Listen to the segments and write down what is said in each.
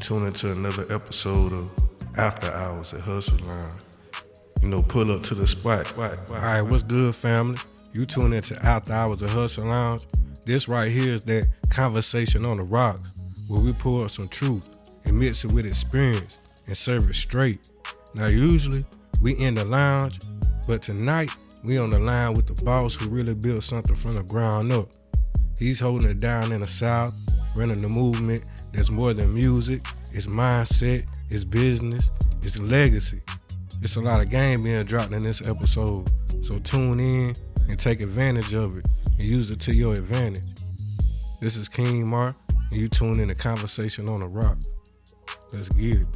Tune into another episode of After Hours at Hustle Line. Pull up to the spot. All right, what's good, family? You tune into After Hours at Hustle Lounge. This right here is that conversation on the rocks where we pour up some truth and mix it with experience and serve it straight. Now, usually we in the lounge, but tonight we on the line with the boss who really built something from the ground up. He's holding it down in the South, running the movement that's more than music. It's mindset, it's business, it's legacy. It's a lot of game being dropped in this episode, so tune in and take advantage of it and use it to your advantage. This is King Mar, and you tune in to Conversation on the Rock. Let's get it.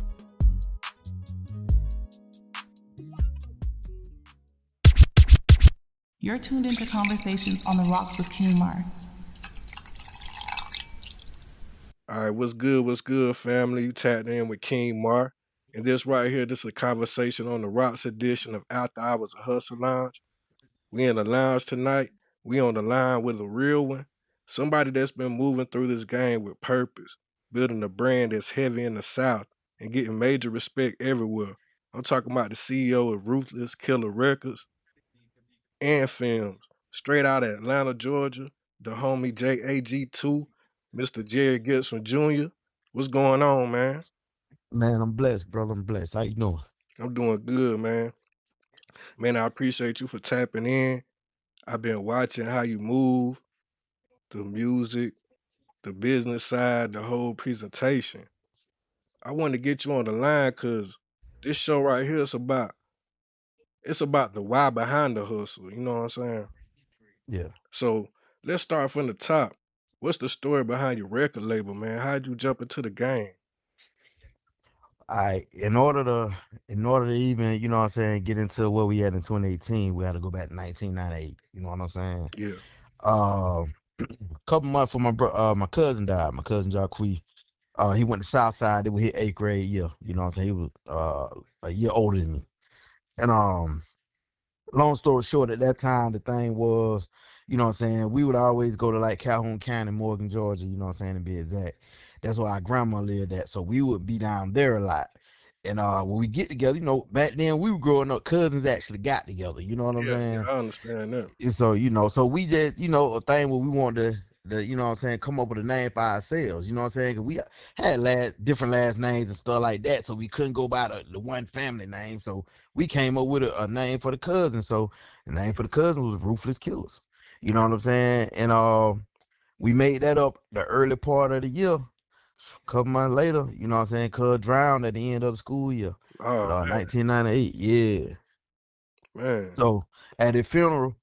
You're tuned into Conversations on the Rocks with King Mar. All right, what's good, family? You tapped in with King Mar. And this right here, this is a Conversation on the Rocks edition of After Hours at Hustle Lounge. We in the lounge tonight. We on the line with a real one. Somebody that's been moving through this game with purpose, building a brand that's heavy in the South and getting major respect everywhere. I'm talking about the CEO of Ruthless, Killer Records and Films. Straight out of Atlanta, Georgia, the homie JAG2, Mr. Jerry Gibson Jr. What's going on, man? Man, I'm blessed, brother. I'm blessed. How you doing? I'm doing good, man. Man, I appreciate you for tapping in. I've been watching how you move, the music, the business side, the whole presentation. I want to get you on the line because this show right here is about the why behind the hustle. You know what I'm saying? Yeah. So let's start from the top. What's the story behind your record label, man? How'd you jump into the game? I in order to even, you know what I'm saying, get into where we at in 2018, we had to go back to 1998. You know what I'm saying? Yeah. A couple months for my cousin died. My cousin Jacques. He went to Southside. They were his 8th grade year. You know what I'm saying? He was a year older than me. And long story short, at that time, the thing was, you know what I'm saying, we would always go to like Calhoun County, Morgan, Georgia, you know what I'm saying, to be exact. That's where our grandma lived at. So we would be down there a lot. And when we get together, back then we were growing up, cousins actually got together, you know what I'm Yeah, saying? I understand that. And so, so we just, a thing where we wanted to, you know what I'm saying, come up with a name for ourselves, you know what I'm saying? 'Cause we had different last names and stuff like that, so we couldn't go by the one family name. So we came up with a name for the cousin. So the name for the cousin was Ruthless Killers. You know what I'm saying? And we made that up the early part of the year. A couple months later, you know what I'm saying, cuz drowned at the end of the school year. Oh, man. 1998, yeah. Man. So at his funeral,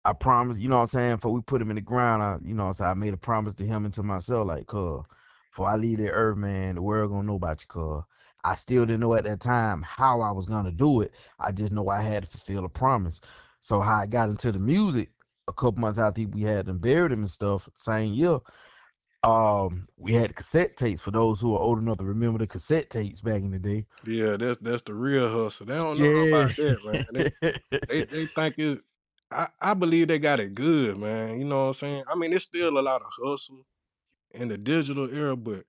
I promised, you know what I'm saying, before we put him in the ground, I made a promise to him and to myself, like, cuz, before I leave the earth, man, the world gonna know about you, cuz. I still didn't know at that time how I was gonna do it. I just know I had to fulfill a promise. So how I got into the music a couple months after we had them buried him and stuff, same year, we had cassette tapes for those who are old enough to remember the cassette tapes back in the day. Yeah, that's the real hustle. They don't know Yeah. about that, man. They think it. I believe they got it good, man. You know what I'm saying? I mean, it's still a lot of hustle in the digital era, but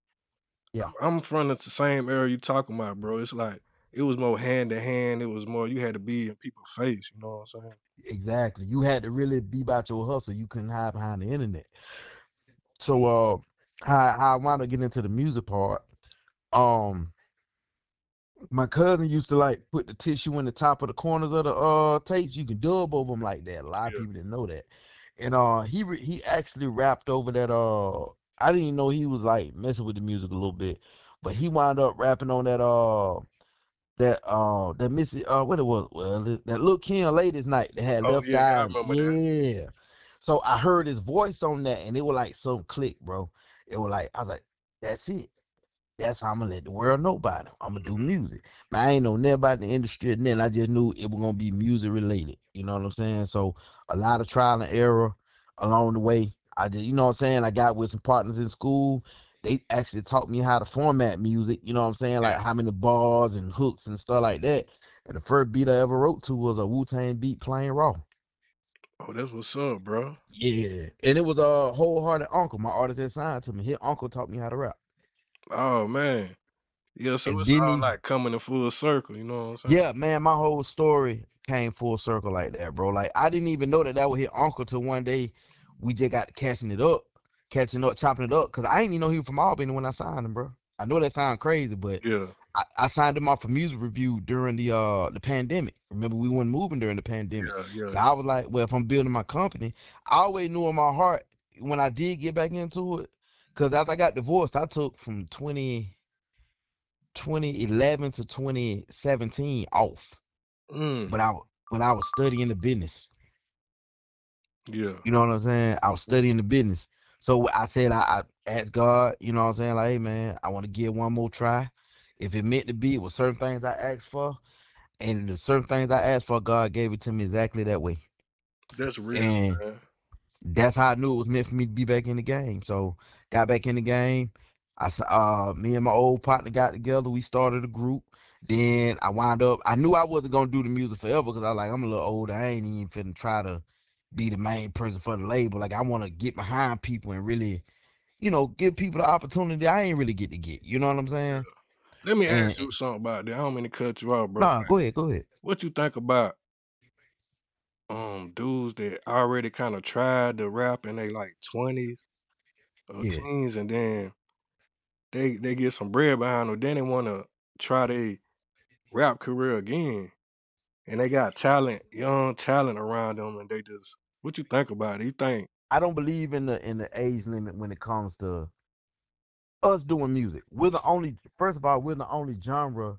Yeah. I'm from the same era you talking about, bro. It's like it was more hand to hand. It was more you had to be in people's face. You know what I'm saying? Exactly. You had to really be about your hustle. You couldn't hide behind the internet. So how I wound up getting into the music part, um my cousin used to like put the tissue in the top of the corners of the tapes. You can dub over them like that. A lot of Yeah. people didn't know that. And he actually rapped over that. I didn't even know he was like messing with the music a little bit, but he wound up rapping on that Missy what it was, that Lil Kim Ladies Night that had Oh Left yeah, Eye. I remember that. Yeah. So I heard his voice on that, and it was like some click, bro. It was like, I was like, that's it. That's how I'm gonna let the world know about it. I'm gonna do music. Man, I ain't know nothing about the industry, and then I just knew it was gonna be music related. You know what I'm saying? So a lot of trial and error along the way. I just, you know what I'm saying? I got with some partners in school. They actually taught me how to format music. You know what I'm saying? Like Yeah. how many bars and hooks and stuff like that. And the first beat I ever wrote to was a Wu-Tang beat, Plain Raw. Oh, that's what's up, bro. Yeah, and it was a Wholehearted Uncle, my artist that signed to me. His uncle taught me how to rap. Oh man. Yeah, so And it's didn't all he? like coming in full circle, you know what I'm saying? Yeah, man, my whole story came full circle like that, bro. Like I didn't even know that that was his uncle till one day we just got to catching up, chopping it up. Cause I didn't even know he was from Albany when I signed him, bro. I know that sounds crazy, but Yeah, I signed him off for music review during the pandemic. Remember, we weren't moving during the pandemic. yeah, yeah, So I was like, well, if I'm building my company, I always knew in my heart when I did get back into it, because after I got divorced, I took from 2011 to 2017 off. mm, But when I was studying the business, yeah. you know what I'm saying? I was studying the business. So I said I asked God, you know what I'm saying? Like, hey man, I want to give one more try. If it meant to be, it was certain things I asked for. And the certain things I asked for, God gave it to me exactly that way. That's real, And man. that's how I knew it was meant for me to be back in the game. So got back in the game. Me and my old partner got together. We started a group. Then I wound up. I knew I wasn't gonna do the music forever because I was like, I'm a little older. I ain't even finna try to be the main person for the label. Like I want to get behind people and really, give people the opportunity I ain't really get to get. You know what I'm saying? Let me ask And you something about that. I don't mean to cut you off, bro. nah, go ahead, go ahead. What you think about dudes that already kind of tried to rap in they like 20s or Yeah. teens, and then they get some bread behind them, then they want to try their rap career again, and they got talent, young talent around them, and they just what you think about it? You think I don't believe in the age limit when it comes to us doing music. First of all, we're the only genre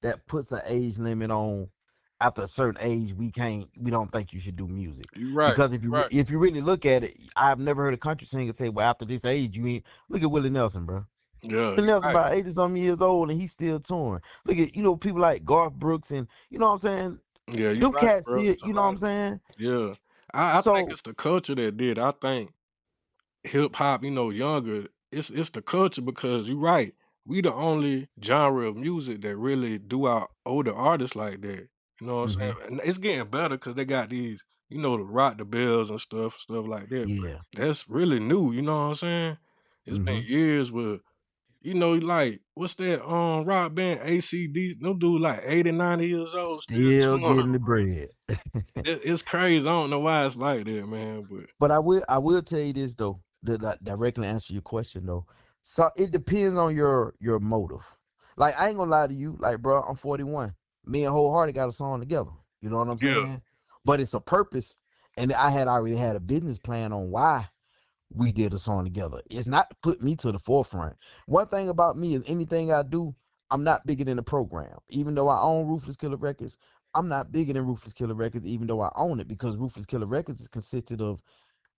that puts an age limit on. After a certain age, we don't think you should do music. you right? Because You right? if you really look at it, I've never heard a country singer say, well, after this age, you ain't. Look at Willie Nelson, bro. Yeah, Willie you Nelson right. about 80 some years old and he's still touring. Look at, people like Garth Brooks and, you know what I'm saying? Yeah, you Them right, cats bro. still, It's a you know what lot I'm of saying? yeah. I think So, it's the culture that did. I think hip hop, younger, it's the culture because you're right. We the only genre of music that really do our older artists like that. You know what I'm hmm saying? And it's getting better because they got these, the rock the bells and stuff like that. yeah. But that's really new. You know what I'm saying? It's been hmm years with, like what's that rock band ACD? No dude like 80, 90 years old still Still touring, getting the bro. bread. It's crazy. I don't know why it's like that, man. But But I will tell you this though, that directly answer your question though. So it depends on your motive. Like I ain't gonna lie to you, like bro, I'm 41. Me and Wholehearted got a song together. You know what I'm yeah, saying? But it's a purpose, and I had already had a business plan on why we did a song together. It's not to put me to the forefront. One thing about me is anything I do, I'm not bigger than the program. Even though I own Ruthless Killer Records, I'm not bigger than Ruthless Killer Records, even though I own it, because Ruthless Killer Records is consisted of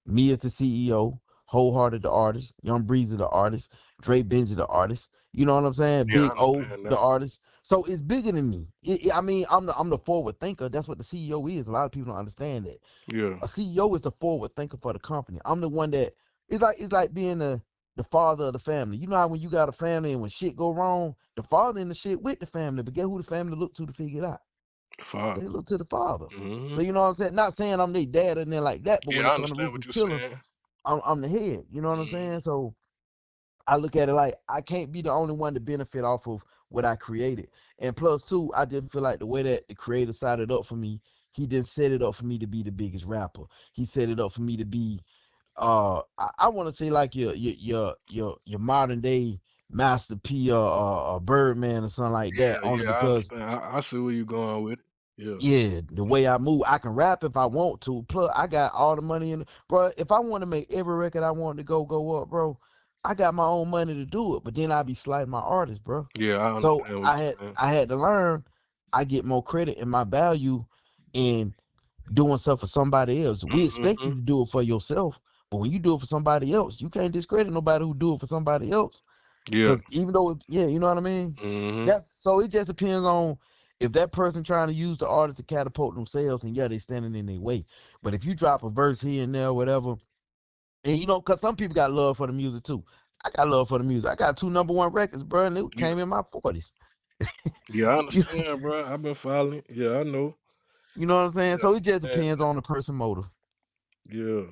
me as the CEO, Wholehearted the artist, Young Breezy the artist, Dre Benji the artist. You know what I'm saying? yeah, I Big O understand the that. artist. So it's bigger than me. I mean, I'm the forward thinker. That's what the CEO is. A lot of people don't understand that. Yeah, A CEO is the forward thinker for the company. I'm the one that it's like being the father of the family. You know how when you got a family and when shit go wrong, the father in the shit with the family, but get who the family look to figure it out. father. They look to the father. Hmm. So you know what I'm saying? Not saying I'm their dad and then like that, but when Yeah, I it comes to understand what Ruthless you're Killer, saying. I'm the head. You know what I'm Hmm. saying? So I look at it like I can't be the only one to benefit off of what I created. And plus two, I just feel like the way that the creator set it up for me, he didn't set it up for me to be the biggest rapper. He set it up for me to be I want to say like your modern day Master P or Birdman or something like that, Yeah, only yeah, I because understand. I see where you're going with it. Yeah, yeah, the way I move, I can rap if I want to. Plus, I got all the money in, bro. If I want to make every record I want to go up, bro, I got my own money to do it. But then I be sliding my artist, bro. yeah, I So understand what I you're had saying. I had to learn. I get more credit and my value in doing stuff for somebody else. We expect you Hmm. to do it for yourself, but when you do it for somebody else, you can't discredit nobody who do it for somebody else. Yeah. Because even though, yeah, you know what I mean? Hmm. That's so it just depends on if that person trying to use the artist to catapult themselves, and yeah, they standing in their way. But if you drop a verse here and there, whatever, and cause some people got love for the music too. I got love for the music. I got two number 1 records, bro, and it Yeah, came in my 40s. yeah, I You, understand, bro. I've been following. Yeah, I know. you know what I'm saying? Yeah, So it just I understand depends on the person motive. that. Yeah,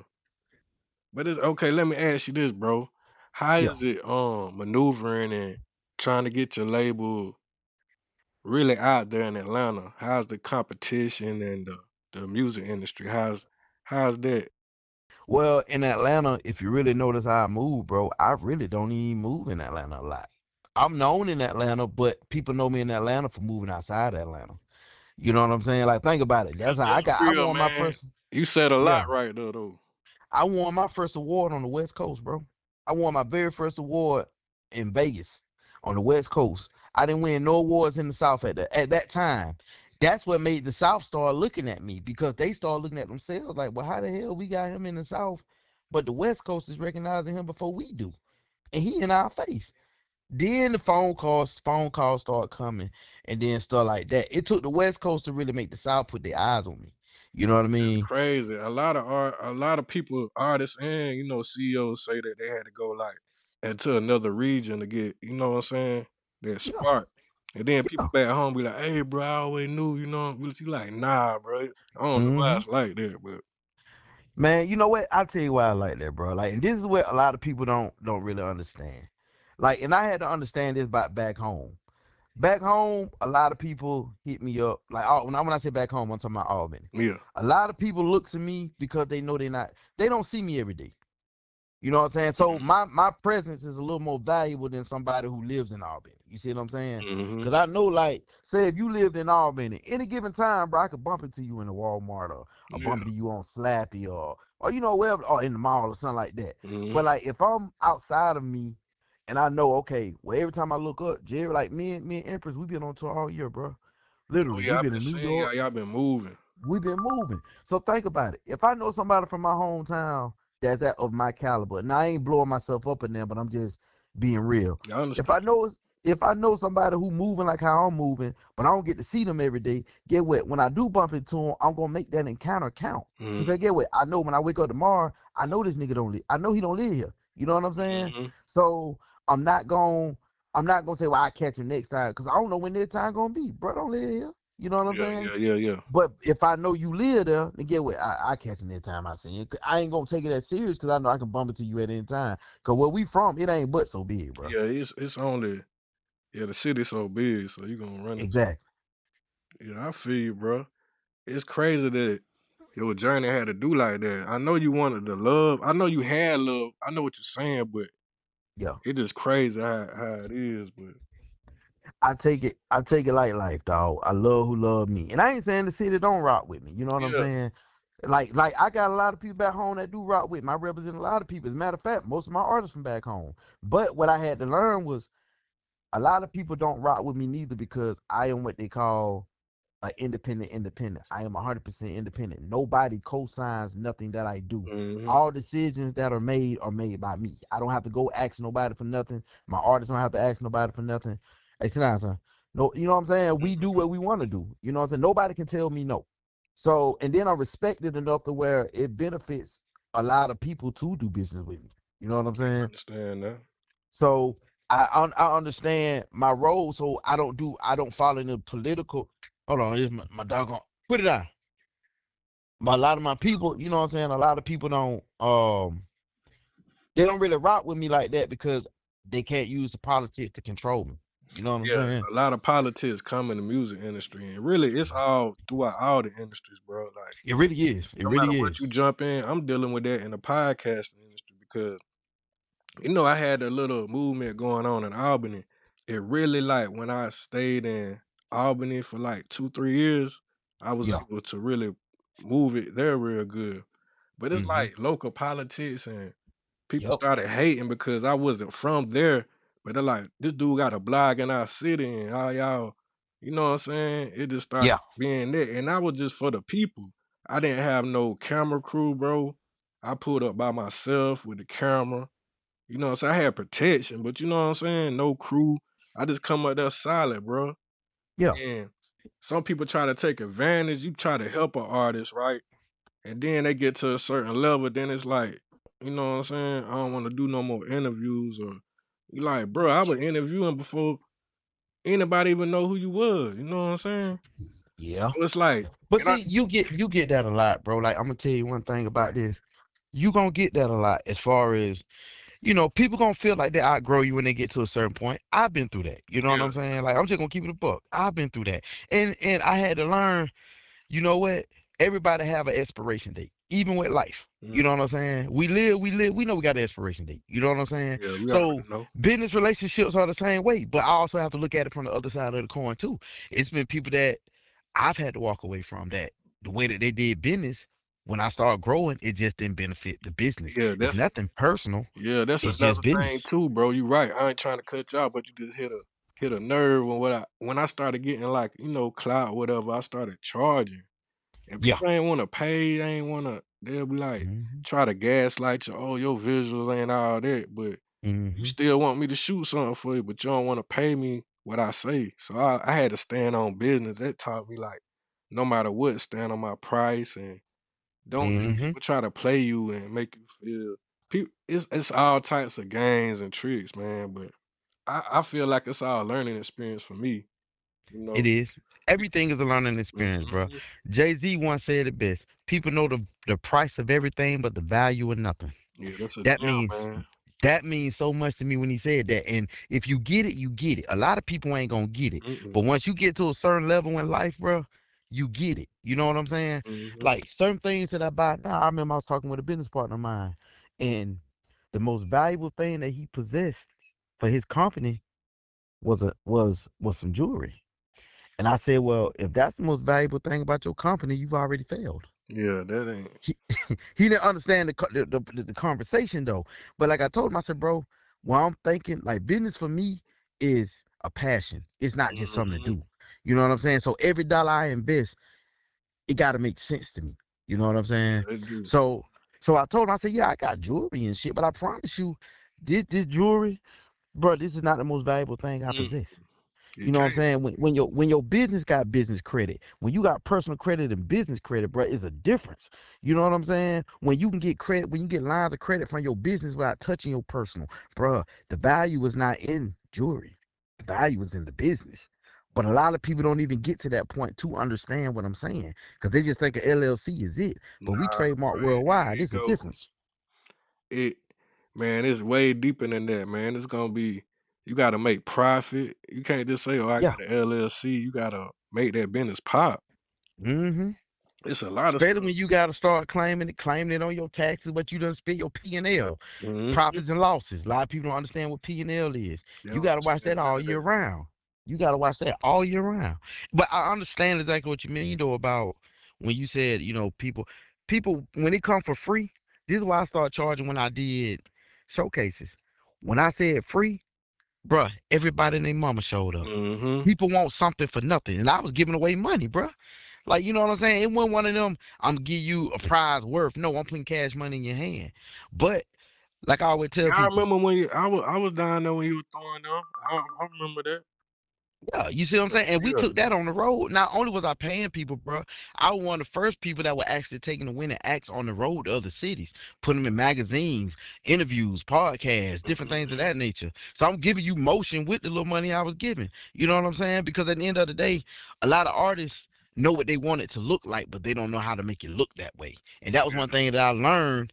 but it's okay. Let me ask you this, bro. How Yeah. is it maneuvering and trying to get your label really out there in Atlanta? How's the competition and the music industry? How's that? Well, in Atlanta, if you really notice how I move, bro, I really don't even move in Atlanta a lot. I'm known in Atlanta, but people know me in Atlanta for moving outside Atlanta. You know what I'm saying? Like, think about it. Yeah, That's how that's I real, won my man. first. You said a lot Yeah, right there, though. I won my first award on the West Coast, bro. I won my very first award in Vegas on the West Coast. I didn't win no awards in the South at that time. That's what made the South start looking at me because they started looking at themselves like, well, how the hell we got him in the South, but the West Coast is recognizing him before we do, and he in our face. Then the phone calls start coming, and then stuff like that. It took the West Coast to really make the South put their eyes on me. You know what I It's mean? crazy. A lot of people, artists, and CEOs say that they had to go like into another region to get, you know what I'm saying, that Yeah, spark. And then people yeah. back home be like, "Hey, bro, I always knew," But you like, "Nah, bro, I don't know why hmm it's like that." But Man, you know what? I'll tell you why I like that, bro. Like, and this is what a lot of people don't really understand. Like, and I had to understand this about back home. Back home, a lot of people hit me up. Like, oh, when I say back home, I'm talking about Albany. yeah, A lot of people look to me because they know they don't see me every day. You know what I'm saying? So my presence is a little more valuable than somebody who lives in Albany. You see what I'm saying? mm-hmm, Because I know, like, say if you lived in Albany, any given time, bro, I could bump into you in the Walmart or yeah, bump into you on Slappy or wherever or in the mall or something like that. mm-hmm. But like if I'm outside of me and I know, okay, well every time I look up, Jerry, like me and Empress, we been on tour all year, bro. Oh Literally, yeah, we I've been been in New seeing York. y'all been moving. We've been moving. So think about it. If I know somebody from my hometown that's that of my caliber, and I ain't blowing myself up in there, but I'm just being real. Yeah, I If understand. I know if I know somebody who moving like how I'm moving, but I don't get to see them every day, get what? When I do bump into them, I'm gonna make that encounter count. Because get what? I know when I wake up tomorrow, I know this nigga don't live. I know he don't live here. You know what I'm saying? Mm-hmm. So I'm not gonna say, well, I catch him next time because I don't know when their time gonna be. Bro, don't live here. You know what I'm Yeah, saying? yeah, yeah, yeah. But if I know you live there, then get what? I catch him that time I see you. I ain't gonna take it as serious because I know I can bump into you at any time. Cause where we from, it ain't but so big, bro. Yeah, it's only the city's so big, so you gonna run into. Exactly. Yeah, I feel you, bro. It's crazy that your journey had to do like that. I know you wanted the love. I know you had love. I know what you're saying, but Yeah. it just crazy how it is. But I take it like life, dog. I love who love me. And I ain't saying the city don't rock with me. You know what I'm yeah, saying? Like I got a lot of people back home that do rock with me. I represent a lot of people. As a matter of fact, most of my artists from back home. But what I had to learn was a lot of people don't rock with me neither because I am what they call independent. I am 100% independent. Nobody co-signs nothing that I do. hmm, All decisions that are made by me. I don't have to go ask nobody for nothing. My artists don't have to ask nobody for nothing. Hey, sit down, son. No, you know what I'm saying? We do what we want to do. You know what I'm saying? Nobody can tell me no. So, and then I'm respected enough to where it benefits a lot of people to do business with me. You know what I'm saying? understand that. So I understand my role, so I don't follow in the political. Hold on, here's my dog on. Put it down. But a lot of my people, you know what I'm saying. A lot of people don't they don't really rock with me like that because they can't use the politics to control me. You know what I'm Yeah, saying? a lot of politics come in the music industry, and really, it's all throughout all the industries, bro. Like, It really is. It no matter really what is. you jump in, I'm dealing with that in the podcasting industry because I had a little movement going on in Albany. It really like when I stayed in Albany for like 2, 3 years, I was Yeah. able to really move it there real good. But it's Mm-hmm. like local politics and people Yep. started hating because I wasn't from there. But they're like, this dude got a blog in our city and how y'all, you know what I'm saying? It just started Yeah. being that. And I was just for the people. I didn't have no camera crew, bro. I pulled up by myself with the camera. You know what I'm saying? I had protection, but you know what I'm saying? No crew. I just come up there solid, bro. Yeah. And some people try to take advantage. You try to help an artist, right? And then they get to a certain level, then it's like, you know what I'm saying? I don't want to do no more interviews or you like, bro, I was interviewing before anybody even know who you was. You know what I'm saying? Yeah. So it's like, But and I see, you get that a lot, bro. Like I'm gonna tell you one thing about this. You gonna get that a lot as far as People gonna feel like they outgrow you when they get to a certain point. I've been through that. You know what Yeah. I'm saying? Like I'm just gonna keep it a buck. I've been through that, and I had to learn. You know what? Everybody have an expiration date, even with life. You Mm. know what I'm saying? We live, we live. We know we got an expiration date. You know what I'm saying? Yeah, we already So know. business relationships are the same way, but I also have to look at it from the other side of the coin too. It's been people that I've had to walk away from that the way that they did business. When I started growing, it just didn't benefit the business. Yeah, It's nothing personal. that's It's just another thing business. too, bro. You right. I ain't trying to cut you out, but you just hit a nerve when I started getting like, clout, whatever, I started charging. And Yeah. people ain't wanna pay, they ain't wanna they'll be like, Hmm. try to gaslight you, oh, your visuals ain't all that, but you Hmm. still want me to shoot something for you, but you don't wanna pay me what I say. So I had to stand on business. That taught me like no matter what, stand on my price and don't let Hmm. people try to play you and make you feel it's all types of games and tricks, man. But I feel like it's all learning experience for me, you It know. is. Everything is a learning experience, bro. Mhm. Jay-Z once said it best. People know the price of everything, but the value of nothing. Yeah, that's a That gem, means man. that means so much to me when he said that. And if you get it, you get it. A lot of people ain't gonna get it. Mm-mm. But once you get to a certain level in life, bro, you get it. You know what I'm saying? Mhm. Like certain things that I buy now. I remember I was talking with a business partner of mine, and the most valuable thing that he possessed for his company was some jewelry. And I said, well, if that's the most valuable thing about your company, you've already failed. Yeah, that ain't. He, he didn't understand the conversation though. But like I told him, I said, bro, well, I'm thinking like business for me is a passion. It's not just something to Mhm. do. You know what I'm saying? So every dollar I invest, it got to make sense to me. You know what I'm saying? Yeah, it do. So so I told him, I said, yeah, I got jewelry and shit, but I promise you, this jewelry, bro, this is not the most valuable thing I Mm. possess. You It know what I'm can't. saying? When your business got business credit, when you got personal credit and business credit, bro, it's a difference. You know what I'm saying? When you can get credit, when you get lines of credit from your business without touching your personal, bro, the value is not in jewelry. The value is in the business. But a lot of people don't even get to that point to understand what I'm saying because they just think a LLC is it. But we Nah, trademark bro. worldwide. It There's a go. difference. It man, it's way deeper than that, man. It's gonna be. You gotta make profit. You can't just say, "Oh, I Yeah. got an LLC." You gotta make that business pop. Mm-hmm. It's a lot of Especially stuff. when you got to start claiming it on your taxes, but you done spent your P&L, Mhm. profits and losses. A lot of people don't understand what P&L is. They You don't got to watch understand that none all of year that. round. You got to watch that all year round. But I understand exactly what you mean though about when you said, people when it come for free. This is why I started charging when I did showcases. When I said free, bruh, everybody and their mama showed up. Mhm. People want something for nothing, and I was giving away money, bruh. Like, you know what I'm saying? It wasn't one of them, I'm gonna give you a prize worth. No, I'm putting cash money in your hand. But like I always tell Yeah, I people, remember when I was down there when you were throwing them. I remember that. yeah, you see what I'm saying? And we Yeah. took that on the road. Not only was I paying people, bro, I was one of the first people that were actually taking the winning acts on the road to other cities, putting them in magazines, interviews, podcasts, different things of Mhm. that nature. So I'm giving you motion with the little money I was giving. You know what I'm saying? Because at the end of the day, a lot of artists know what they want it to look like, but they don't know how to make it look that way. And that was one thing that I learned,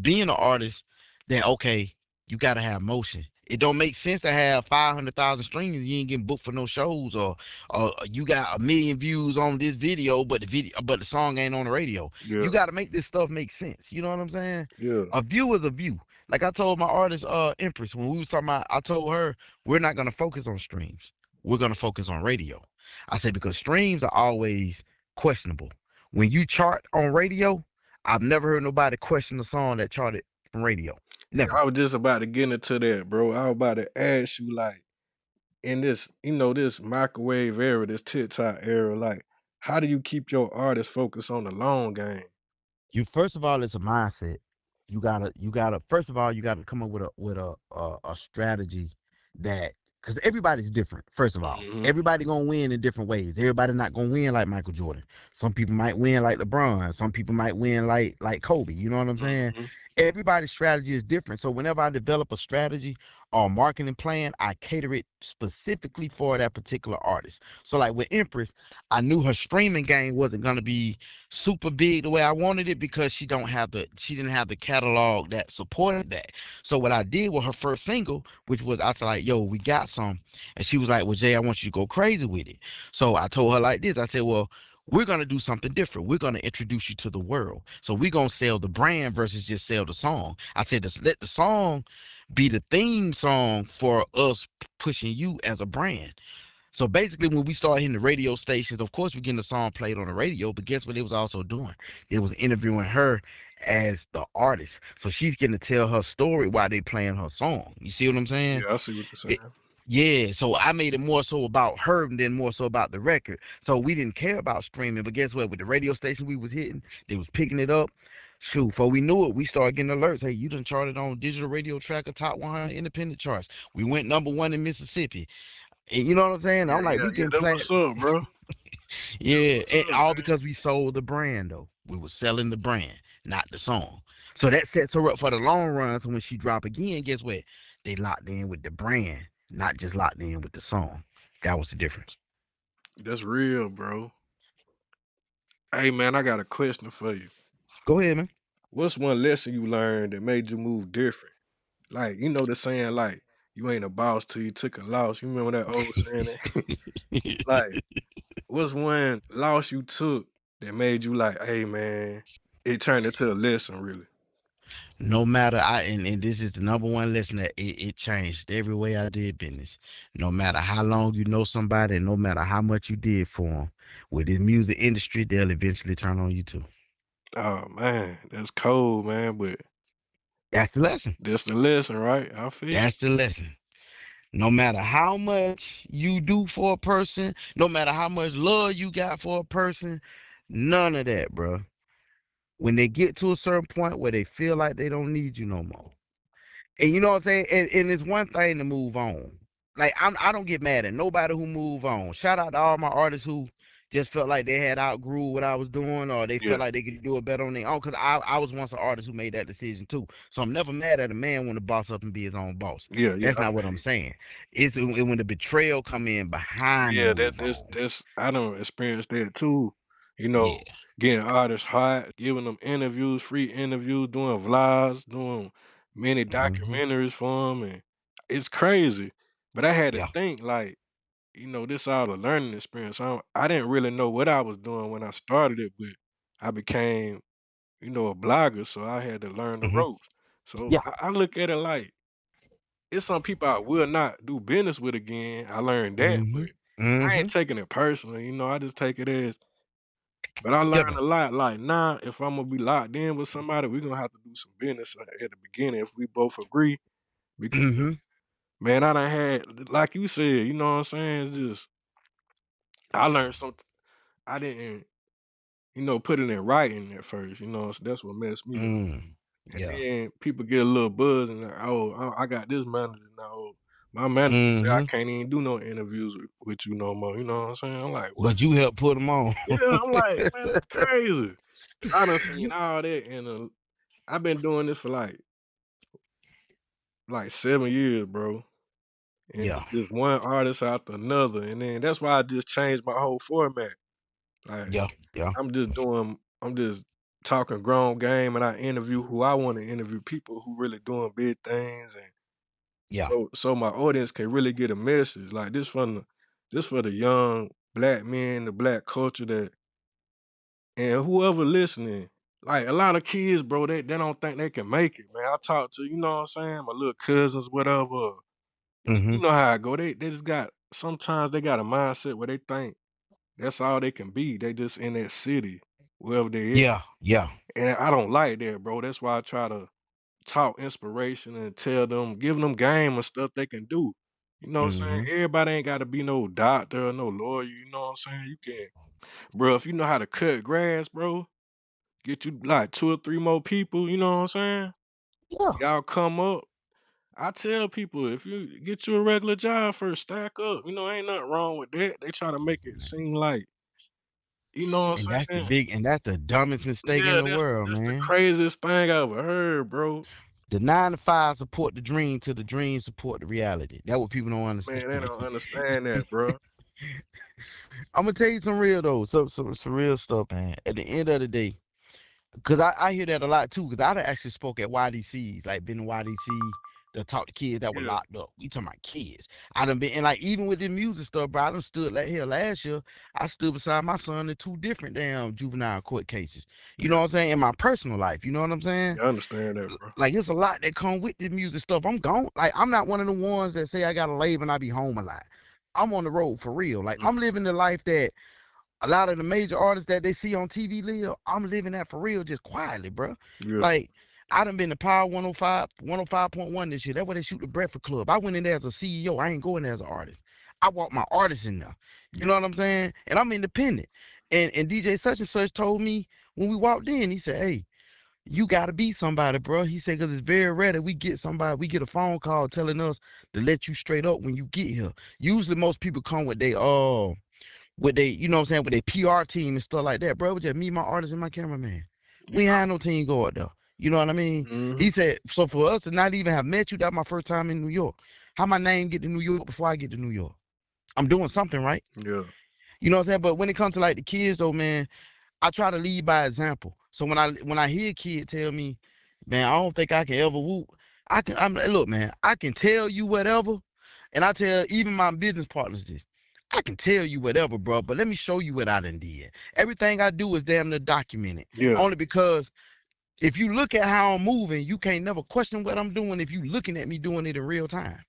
being an artist, that okay, you gotta have motion. It don't make sense to have 500,000 streams and you ain't getting booked for no shows, or you got 1 million views on this video, but the song ain't on the radio. Yeah. You got to make this stuff make sense. You know what I'm saying? Yeah. A view is a view. Like I told my artist, Empress, when we was talking about, I told her we're not gonna focus on streams. We're gonna focus on radio. I said because streams are always questionable. When you chart on radio, I've never heard nobody question the song that charted from radio. See, Never. I was just about to get into that, bro. I was about to ask you, like, in this, this microwave era, this TikTok era, like, how do you keep your artist focused on the long game? You first of all, it's a mindset. You gotta first of all you gotta come up with a strategy that because everybody's different. First of all, Mhm. everybody gonna win in different ways. Everybody not gonna win like Michael Jordan. Some people might win like LeBron. Some people might win like Kobe. You know what I'm saying? Mhm. Everybody's strategy is different. So whenever I develop a strategy or marketing plan, I cater it specifically for that particular artist. So like with Empress, I knew her streaming game wasn't gonna be super big the way I wanted it because she didn't have the catalog that supported that. So what I did with her first single, which was I said like, yo, we got some. And she was like, well, Jay, I want you to go crazy with it. So I told her like this. I said, well, we're gonna do something different. We're gonna introduce you to the world. So we're gonna sell the brand versus just sell the song. I said, just let the song be the theme song for us pushing you as a brand. So basically, when we started hitting the radio stations, of course, we're getting the song played on the radio, but guess what it was also doing? It was interviewing her as the artist. So she's getting to tell her story while they playing her song. You see what I'm saying? Yeah, I see what you're It, saying. yeah, so I made it more so about her than more so about the record. So we didn't care about streaming, but guess what? With the radio station we was hitting, they was picking it up. Shoot, before we knew it, we started getting alerts. Hey, you done charted on Digital Radio Tracker Top 100 Independent charts. We went #1 in Mississippi. And you know what I'm saying? Yeah, I'm like, yeah, we yeah. getting That's plat. what's up, bro. That's Yeah, what's and up, all man. because we sold the brand though. We were selling the brand, not the song. So that sets her up for the long run. So when she drop again, guess what? They locked in with the brand, not just locked in with the song. That was the difference. That's real, bro. Hey, man, I got a question for you. Go ahead, man. What's one lesson you learned that made you move different? Like, you know the saying, like, you ain't a boss till you took a loss. You remember that old saying? Like, what's one loss you took that made you like, hey, man, it turned into a lesson, really? No matter and this is the #1 lesson that it changed every way I did business. No matter how long you know somebody, and no matter how much you did for them, with this music industry, they'll eventually turn on you too. Oh, man, that's cold, man, but That's the lesson. that's the lesson, right? I feel That's the lesson. No matter how much you do for a person, no matter how much love you got for a person, none of that, bro. When they get to a certain point where they feel like they don't need you no more, and you know what I'm saying? And it's one thing to move on. Like I don't get mad at nobody who move on. Shout out to all my artists who just felt like they had outgrew what I was doing, or they yeah, felt like they could do it better on their own. Cause I was once an artist who made that decision too. So I'm never mad at a man want to boss up and be his own boss. yeah, yeah, That's I not what feel I'm you. saying. It's when the betrayal come in behind the Yeah, move on. that's I don't experience that too. You Yeah. know, getting artists hot, giving them interviews, free interviews, doing vlogs, doing many Hmm. documentaries for them, and it's crazy. But I had to Yeah. think like, this all a learning experience. I didn't really know what I was doing when I started it, but I became, a blogger, so I had to learn the Hmm. ropes. So Yeah. I look at it like it's some people I will not do business with again. I learned that, but Hmm. I Hmm. ain't taking it personally. I just take it as. But I Yeah. learned a lot. Like, nah, if I'm gonna be locked in with somebody, we're gonna have to do some business at the beginning if we both agree. Because Hmm. man, I done had, like you said, you know what I'm saying? It's just I learned something. I didn't, put it in writing at first. So that's what messed me up. Mm. And Yeah. then people get a little buzz and like, oh, I got this manager now. Oh, my manager say I Hmm. can't even do no interviews with you no more. You know what I'm saying? I'm like, what? But you helped put them on. Yeah, I'm like, man, that's crazy. Cause I done seen all that, and I've been doing this for like 7 years, bro. And Yeah. it's just one artist after another, and then that's why I just changed my whole format. Like Yeah. Yeah. I'm just talking grown game, and I interview who I want to interview, people who really doing big things, and Yeah. so my audience can really get a message. Like this for the young black men, the black culture that and whoever listening. Like a lot of kids, bro, they don't think they can make it, man. I talk to, you know what I'm saying, my little cousins, whatever. You Hmm. know how I go. They just got sometimes they got a mindset where they think that's all they can be. They just in that city, wherever they at. Yeah. Yeah. And I don't like that, bro. That's why I try to talk inspiration and tell them, give them game and stuff they can do. You know what I'm saying? Hmm. Everybody ain't got to be no doctor or no lawyer. You know what I'm saying? You can, bro. If you know how to cut grass, bro, get you like two or three more people. You know what I'm saying? Yeah. Y'all come up. I tell people if you get you a regular job first, stack up. Ain't nothing wrong with that. They try to make it seem like, you know what And I'm that's the saying? big and that's the dumbest mistake in Yeah, the that's world, that's the man. craziest thing I ever heard, bro. The 9 to 5 support the dream till the dream support the reality. That's what people don't understand. Man, they don't understand that, bro. I'm gonna tell you some real though, some real stuff, man. At the end of the day, because I hear that a lot too. Because I done actually spoke at YDCs, like been in YDC to talk to kids that were Yeah, locked up. We talking about kids. I done been and like even with the music stuff, bro. I done stood like here last year. I stood beside my son in 2 different damn juvenile court cases. You know yeah, what I'm saying? In my personal life, you know what I'm saying? yeah, I understand that, bro. Like it's a lot that come with the music stuff. I'm gone. Like I'm not one of the ones that say I got a label and I be home a lot. I'm on the road for real. Like Mm, I'm living the life that a lot of the major artists that they see on TV live. I'm living that for real, just quietly, bro. yeah, Like I done been to Power 105, 105.1 this year. That's where they shoot the Breakfast Club. I went in there as a CEO. I ain't going there as an artist. I want my artists in there. You know what I'm saying? And I'm independent. And DJ such and such told me when we walked in, he said, "Hey, you gotta be somebody, bro." He said, "Cause it's very rare that we get somebody, we get a phone call telling us to let you straight up when you get here. Usually most people come with they, you know what I'm saying, with their PR team and stuff like that, bro. It was just me, my artist, and my cameraman. We ain't yeah. had no team go out there. You know what I mean?" Hmm. He said, "So for us to not even have met you, that's my first time in New York. How my name get to New York before I get to New York? I'm doing something right." Yeah, You know what I'm saying? But when it comes to like the kids though, man, I try to lead by example. So when I hear a kid tell me, "Man, I don't think I can ever whoop," I'm like, look, man, I can tell you whatever, and I tell even my business partners this. I can tell you whatever, bro, but let me show you what I done did. Everything I do is damn near documented. yeah. Only because if you look at how I'm moving, you can't never question what I'm doing if you looking at me doing it in real time.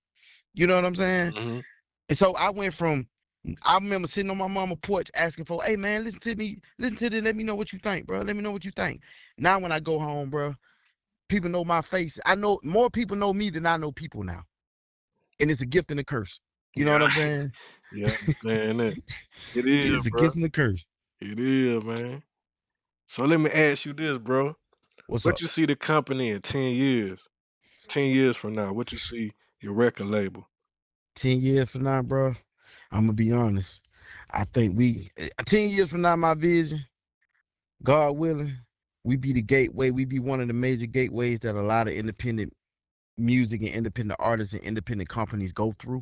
You know what I'm saying? Hmm. And so I went from I remember sitting on my mama porch asking for, "Hey man, listen to me, listen to this, let me know what you think, bro. Let me know what you think." Now when I go home, bro, people know my face. I know more people know me than I know people now. And it's a gift and a curse. You know what Yeah, I'm saying? yeah, I understand that. It is, It's a bro. gift and a curse. It is, man. So let me ask you this, bro. What's What up? you see the company in 10 years? 10 years from now, what you see your record label? 10 years from now, bro, I'm gonna be honest. I think 10 years from now, my vision, God willing, we be the gateway. We be one of the major gateways that a lot of independent music and independent artists and independent companies go through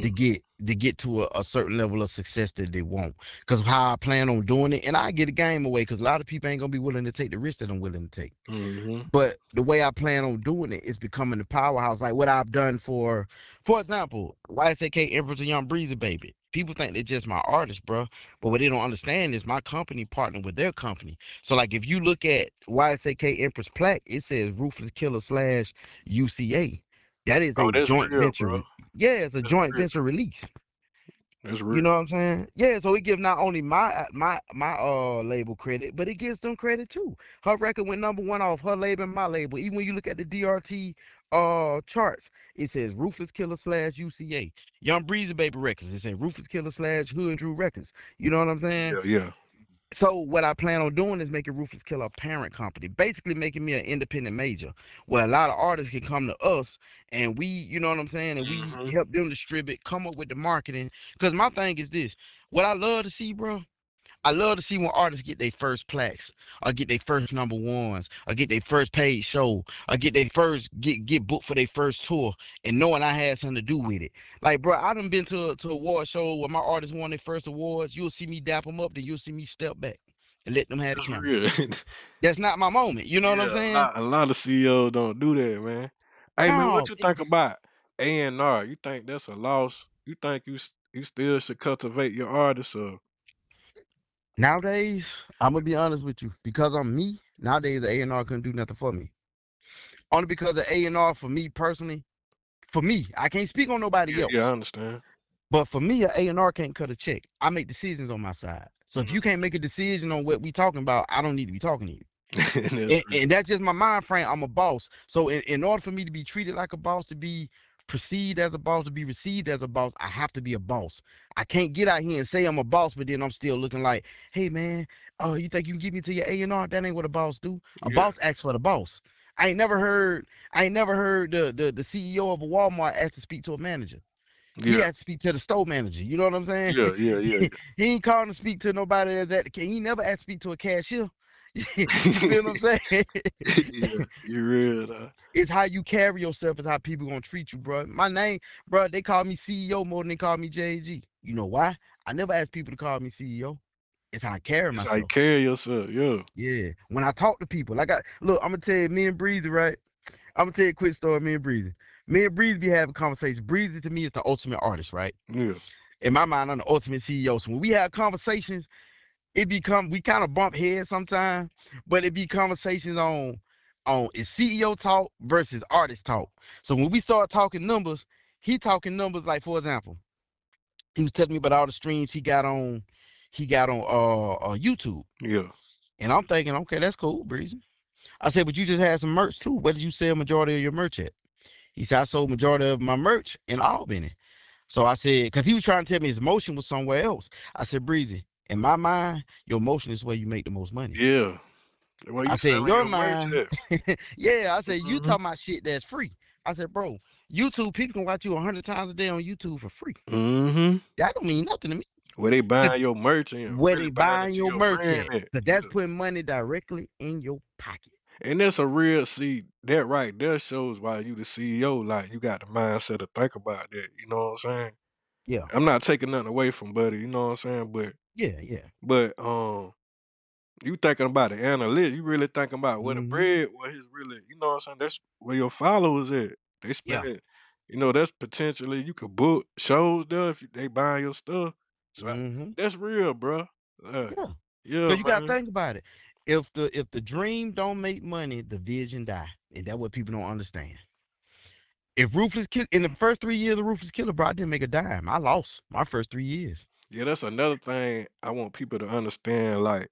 to Mm-hmm. get to a certain level of success that they want. Because how I plan on doing it, and I get a game away because a lot of people ain't gonna be willing to take the risk that I'm willing to take. Mm-hmm. But the way I plan on doing it is becoming the powerhouse, like what I've done for example, YSAK Empress and Young Breezy Baby. People think they're just my artist, bro. But what they don't understand is my company partnered with their company. So like if you look at YSAK Empress plaque, it says Ruthless Killer slash UCA. That is Oh, a that's joint real, venture. bro. Yeah, it's a That's joint real. venture release. That's You real. know what I'm saying? Yeah, so it gives not only my label credit, but it gives them credit too. Her record went #1 off her label and my label. Even when you look at the DRT charts, it says Ruthless Killer slash UCA. Young Breezy Baby Records. It says Ruthless Killer slash Hood Drew Records. You know what I'm saying? Yeah, yeah. So what I plan on doing is making Ruthless Killer a parent company, basically making me an independent major, where a lot of artists can come to us and we, you know what I'm saying, and we Mm-hmm. help them distribute, come up with the marketing. Because my thing is this: what I love to see, bro. I love to see when artists get their first plaques, or get their first #1s, or get their first paid show, or get their first get booked for their first tour, and knowing I had something to do with it. Like, bro, I done been to award show where my artists won their first awards. You'll see me dap them up, then you'll see me step back and let them have the That's camera. real. That's not my moment. You know what I'm Yeah, saying? a lot of CEOs don't do that, man. Hey, man, what No, you think about A&R? You think that's a loss? You think you still should cultivate your artists, or nowadays, I'm gonna be honest with you. Because I'm me, nowadays the A&R couldn't do nothing for me. Only because the A&R for me personally, for me, I can't speak on nobody yeah, yeah, I else. understand. But for me, an A&R can't cut a check. I make decisions on my side. So if you Mhm. can't make a decision on what we talking about, I don't need to be talking to you. That's And that's just my mind frame. I'm a boss. So in order for me to be treated like a boss, to be perceived as a boss, to be received as a boss, I have to be a boss. I can't get out here and say I'm a boss, but then I'm still looking like, "Hey man, oh, you think you can get me to your A&R? That ain't what a boss do. A yeah, boss acts for the boss." I ain't never heard the CEO of a Walmart ask to speak to a manager. He yeah, had to speak to the store manager. You know what I'm saying? yeah, yeah, yeah, He ain't calling to speak to nobody that's at the. He never asked to speak to a cashier. You feel what I'm saying? Yeah, you real though. It's how you carry yourself, is how people gonna treat you, bro. My name, bro, they call me CEO more than they call me JG. You know why? I never asked people to call me CEO. It's how I carry It's how you myself. carry yourself. Yeah. Yeah. When I talk to people, like I look, I'm gonna tell you, me and Breezy, right? I'm gonna tell you a quick story. Me and Breezy. Me and Breezy be having conversations. Breezy to me is the ultimate artist, right? Yeah. In my mind, I'm the ultimate CEO. So when we have conversations, it become we kind of bump heads sometimes, but it be conversations on is CEO talk versus artist talk. So when we start talking numbers, he talking numbers like, for example, he was telling me about all the streams he got on YouTube. Yeah. And I'm thinking, okay, that's cool, Breezy. I said, but you just had some merch too. Where did you sell majority of your merch at? He said, I sold majority of my merch in Albany. So I said, because he was trying to tell me his emotion was somewhere else. I said, Breezy, in my mind, your emotion is where you make the most money. Yeah. Where I you said, in selling your your merch mind, at? yeah, I said, you Mm-hmm. talking about shit that's free. I said, bro, YouTube, people can watch you 100 times a day on YouTube for free. Mm-hmm. That don't mean nothing to me. Where they 'Cause buying your merch and where really they buying buying into your your merch brand at? at. Because that's Yeah. putting money directly in your pocket. And that's a real see that right there shows why you the CEO. Like you got the mindset to think about that. You know what I'm saying? Yeah, I'm not taking nothing away from Buddy. You know what I'm saying? yeah, yeah. But you thinking about the analytics. You really thinking about where the Hmm. bread, where his really. You know what I'm saying? That's where your followers at. They Yeah. spending. You know that's potentially you could book shows there if they buying your stuff. So Hmm. that's real, bro. Uh, Yeah. yeah, Because you got to man. think about it. If the dream don't make money, the vision die. And that's what people don't understand. If Ruthless Kill in the first 3 years of Ruthless Killer, bro, I didn't make a dime. I lost my first 3 years. Yeah, that's another thing I want people to understand. Like,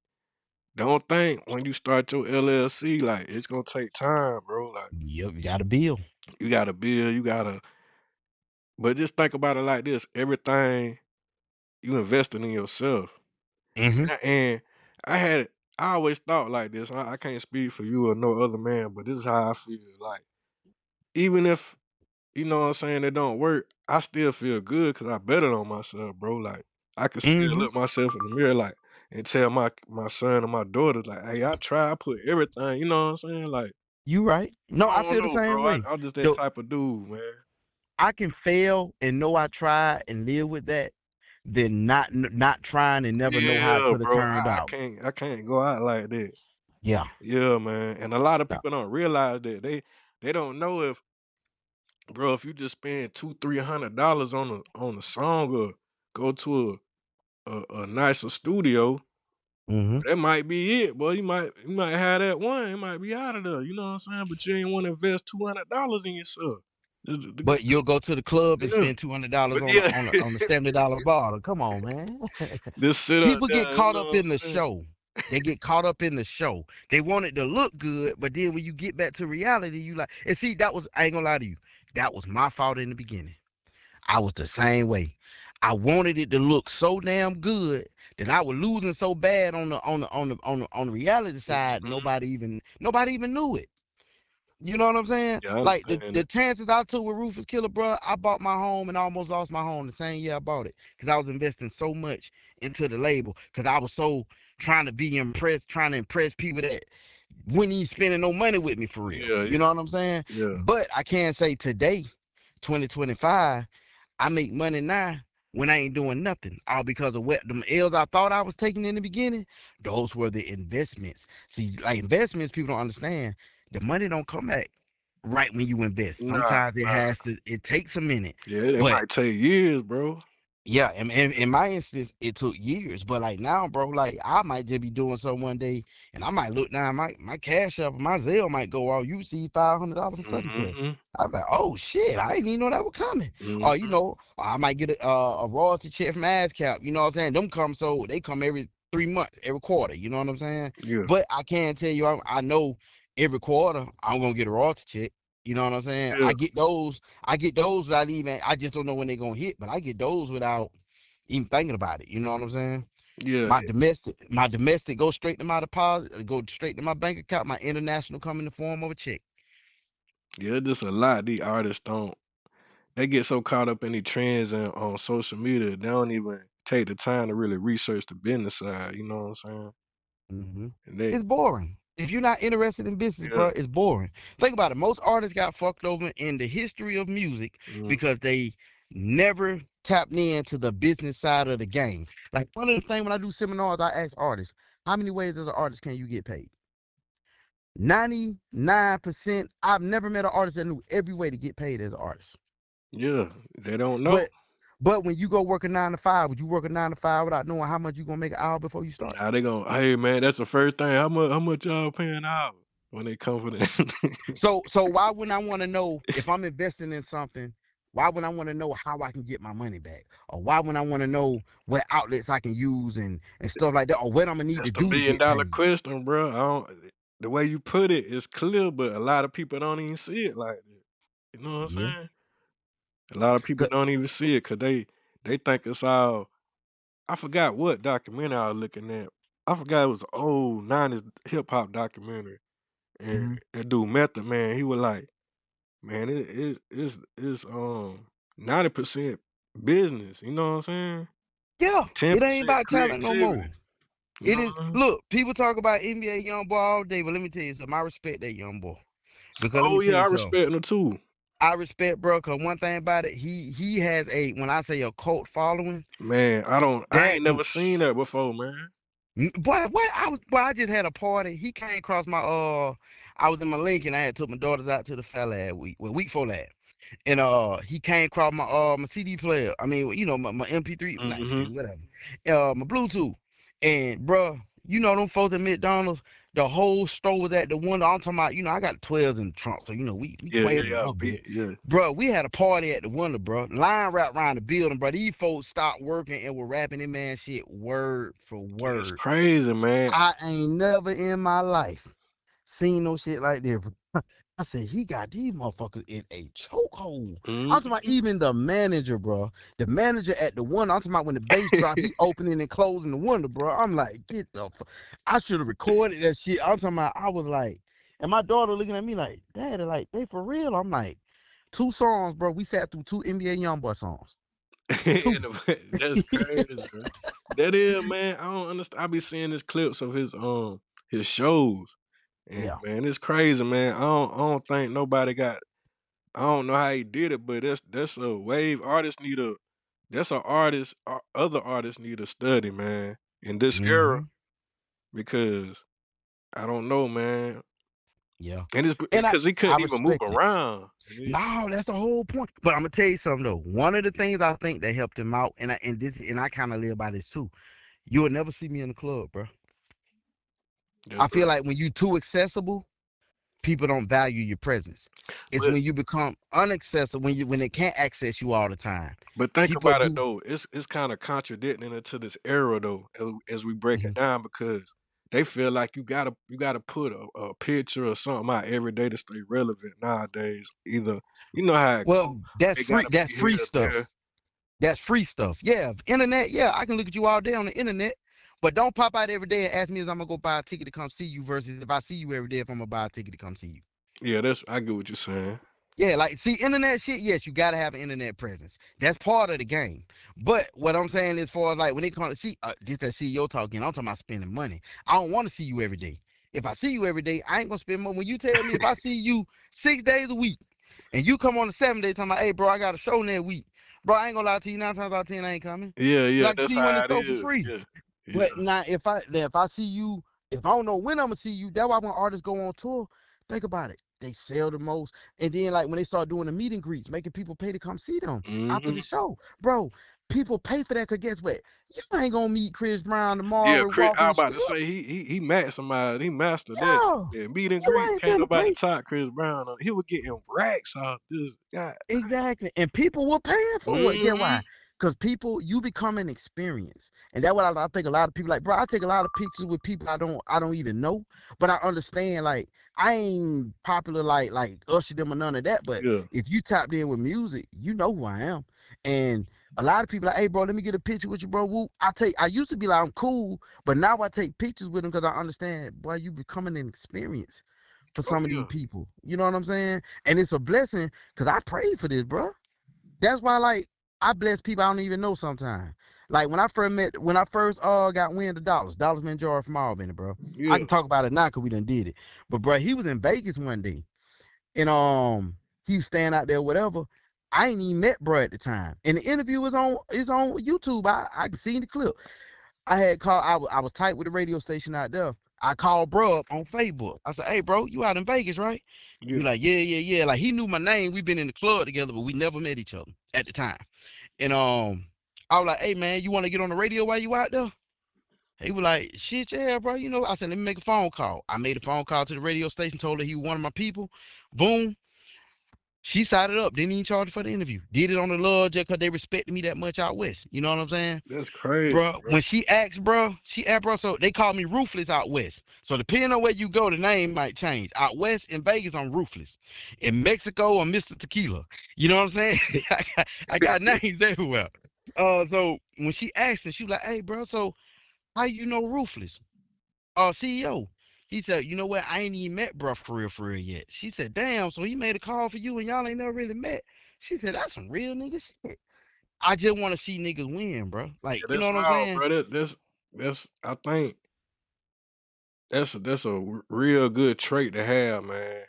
don't think when you start your LLC, like it's gonna take time, bro. Like, Yep, you got to build. you gotta build, you gotta. But just think about it like this: everything you invested in yourself, Hmm. and I had, I always thought like this. I can't speak for you or no other man, but this is how I feel. Like, even if you know what I'm saying, it don't work, I still feel good because I betted on myself, bro. Like I could still Hmm. look myself in the mirror, like, and tell my son and my daughters, like, hey, I try, I put everything, you know what I'm saying? Like, You right. No, I I don't feel the know, same bro. way. I'm just that The type of dude, man. I can fail and know I tried and live with that, than not trying and never know how it Yeah, could have bro. turned I out. can't I can't go out like that. Yeah. Yeah, man. And a lot of Yeah. people don't realize that they don't know if, bro, if you just spend $200-300 on a song or go to a nicer studio. Hmm. That might be it, boy. You might have that one. It might be out of there. You know what I'm saying? But you ain't want to invest $200 in yourself. But you'll go to the club and Yeah, spend $200 but on a yeah, on a on a $70 bottle. Come on, man. just sit up People get there. You caught know up what in the I'm saying? show. They get caught up in the show. They want it to look good, but then when you get back to reality, you like, and see, that was, I ain't gonna lie to you, that was my fault in the beginning. I was the same way. I wanted it to look so damn good that I was losing so bad on the reality side. Mhm. Nobody even knew it. You know what I'm saying? Yeah, I Like the, understand the it. chances I took with Rufus Killer, bro, I bought my home and almost lost my home the same year I bought it because I was investing so much into the label because I was so trying to be impressed, trying to impress people that wouldn't even spending no money with me for real. Yeah, You know what I'm saying? yeah, But I can say today, 2025, I make money now when I ain't doing nothing, all because of what them L's I thought I was taking in the beginning. Those were the investments. See, like investments, people don't understand. The money don't come back right when you invest. nah, Sometimes it nah. has to. It takes a minute, Yeah, it but might take years, bro. yeah, in my instance, it took years. But like now, bro, like I might just be doing something one day, and I might look down my cash app, my Zelle might go off. You see $500 from such and such. Mhm, I'm like, oh shit, I didn't even know that was coming. Or mhm. I might get a royalty check from ASCAP. You know what I'm saying? Them come so they come every 3 months, every quarter. You know what I'm saying? Yeah, But I can tell you, I know every quarter I'm gonna get a royalty check. You know what I'm saying? yeah, I get those without even. I just don't know when they're gonna hit, but I get those without even thinking about it. You know what I'm saying? yeah, My domestic goes straight to my deposit, go straight to my bank account. My international come in the form of a check. yeah. It's just a lot. These artists don't. They get so caught up in the trends and on social media, they don't even take the time to really research the business side. You know what I'm saying? Hmm. And they, It's boring. If you're not interested in business, yeah, bro, it's boring. Think about it. Most artists got fucked over in the history of music mm, because they never tapped into the business side of the game. Like one of the things when I do seminars, I ask artists, how many ways as an artist can you get paid? 99%. I've never met an artist that knew every way to get paid as an artist. yeah, they don't know. But when you go work a 9 to 5, would you work a 9 to 5 without knowing how much you're gonna make an hour before you start? Now they gonna, hey man, that's the first thing. How much y'all paying out when they come for that? So why wouldn't I want to know if I'm investing in something? Why would I want to know how I can get my money back? Or why would I want to know what outlets I can use and stuff like that? Or what I'm gonna need That's to the do to million get dollar paid? question, bro. I don't. The way you put it is clear, but a lot of people don't even see it like that. You know what Yeah. I'm saying? A lot of people 'Cause- don't even see it because they think it's all. I forgot what documentary I was looking at. I forgot it was an old '90s hip hop documentary, and Mhm. that dude Method Man, he was like, man, it's 90% business. You know what I'm saying? Yeah, ten it ain't percent about talent no creativity. more. You It know is. what I mean? Look, people talk about NBA young boy all day, but let me tell you something. I respect that young boy because let me Oh tell yeah, you I something. respect him too. I respect bro, cause one thing about it, he has a when I say a cult following, Man, I that ain't dude. never seen that before, man. Boy, what I just had a party. He came across my I was in my Lincoln. I had took my daughters out to the fair last week. Well, week before that. And he came across my CD player. I mean, my MP3, not Hmm. MP3, whatever. My Bluetooth. And bruh, them folks at McDonald's, the whole store was at the window. I'm talking about, I got 12s in the trunk, so we Yeah, yeah, claiming a yeah, little bit. yeah. Bruh, we had a party at the window, bruh. Line wrapped around the building, bruh. These folks stopped working and were rapping in man shit word for It's word. crazy, man. I ain't never in my life seen no shit like this. I said, he got these motherfuckers in a chokehold. I'm talking about Hmm. even the manager, bro. The manager at the one, I'm talking about when the bass drop, he opening and closing the window, bro. I'm like, get the fuck. I should have recorded that shit. I'm talking about, I was like, and my daughter looking at me like, Daddy, like, they for real? I'm like, 2 songs, bro. We sat through 2 NBA Youngboy songs. 2. That's crazy, bro. That is, man. I don't understand. I be seeing these clips of his shows, and Yeah. man, it's crazy, man. I don't think nobody got. I don't know how he did it, but that's a wave. Artists need a. That's a artist. Other artists need to study, man, in this era Hmm. because I don't know, man. Yeah. And it's And because he I couldn't even move respect it. around. No, that's the whole point. But I'm gonna tell you something though. One of the things I think that helped him out, and I kind of live by this too. You will never see me in the club, bro. That's I feel right. like when you too accessible, people don't value your presence. It's But when you become unaccessible, when they can't access you all the time. think People about it do. though. It's kind of contradicting into this era though, as we break it Mhm. down because they feel like you gotta put a picture or something out every day to stay relevant nowadays. Either you know how it go. Well, that's They free. gotta That's be free here, there. stuff. That's free stuff. Yeah, internet. Yeah, I can look at you all day on the internet, but don't pop out every day and ask me if I'm gonna go buy a ticket to come see you. Versus if I see you every day, if I'm gonna buy a ticket to come see you. Yeah, that's I get what you're saying. Yeah, like see internet shit. Yes, you gotta have an internet presence. That's part of the game. But what I'm saying is, for like when it comes to see this that CEO talking, I'm talking about spending money. I don't want to see you every day. If I see you every day, I ain't gonna spend money. When you tell me if I see you 6 days a week and you come on the 7 day talking about, hey bro, I got a show that week, bro, I ain't gonna lie to you. 9 times out of 10, I ain't coming. Yeah, Cause yeah, I can that's see you in the how it store for is. free. Yeah, yeah. But now if I see you, if I don't know when I'm gonna see you, that's why when artists go on tour, think about it. They sell the most. And then like when they start doing the meet and greets, making people pay to come see them after Hmm. the show. Bro, people pay for that, cause guess what? You ain't gonna meet Chris Brown Yeah, tomorrow and Chris, walk I in was the about to store. say he matched somebody. He mastered that. Yeah. Yeah, meet and You greet. ain't Can't finna nobody pay. top Chris Brown. He was getting racks off this guy. Exactly. And people were paying for it. Get Hmm. why? Because people, you become an experience. And that's what I think a lot of people like, bro, I take a lot of pictures with people I don't even know. But I understand, like, I ain't popular like Usher them or none of that. But Yeah. if you tapped in with music, you know who I am. And a lot of people like, hey bro, let me get a picture with you, bro. Woo. I used to be like, I'm cool, but now I take pictures with them because I understand, boy, you becoming an experience for Oh some of these yeah. people. You know what I'm saying? And it's a blessing because I prayed for this, bro. That's why, like, I bless people I don't even know sometimes. Like when I first got wind of Dollars been jarred from Albany, bro. I Yeah. can talk about it now because we done did it. But bro, he was in Vegas one day, and he was staying out there, whatever. I ain't even met bro at the time, and the interview was on YouTube. I can see the clip. I had called. I was tight with the radio station out there. I called bro up on Facebook. I said, "Hey, bro, you out in Vegas, right?" He Yeah. was like, "Yeah, yeah, yeah." Like he knew my name. We've been in the club together, but we never met each other at the time. And I was like, "Hey, man, you want to get on the radio while you out there?" He was like, "Shit, yeah, bro. You know." I said, "Let me make a phone call." I made a phone call to the radio station, told her he was one of my people. Boom. She sided up, didn't even charge for the interview. Did it on the love just because they respected me that much out west. You know what I'm saying? That's crazy, Bro, bro. when she asked, bro, so they call me Ruthless out west. So depending on where you go, the name might change. Out west in Vegas, I'm Ruthless. In Mexico, I'm Mr. Tequila. You know what I'm saying? I got names everywhere. So when she asked, and she was like, "Hey, bro, so how you know Ruthless? CEO." He said, "You know what? I ain't even met bro for real yet." She said, "Damn, so he made a call for you and y'all ain't never really met." She said, "That's some real nigga shit." I just want to see niggas win, bro. Like, Yeah, you know that's what I'm how, saying? bro. That's I think that's a real good trait to have, man.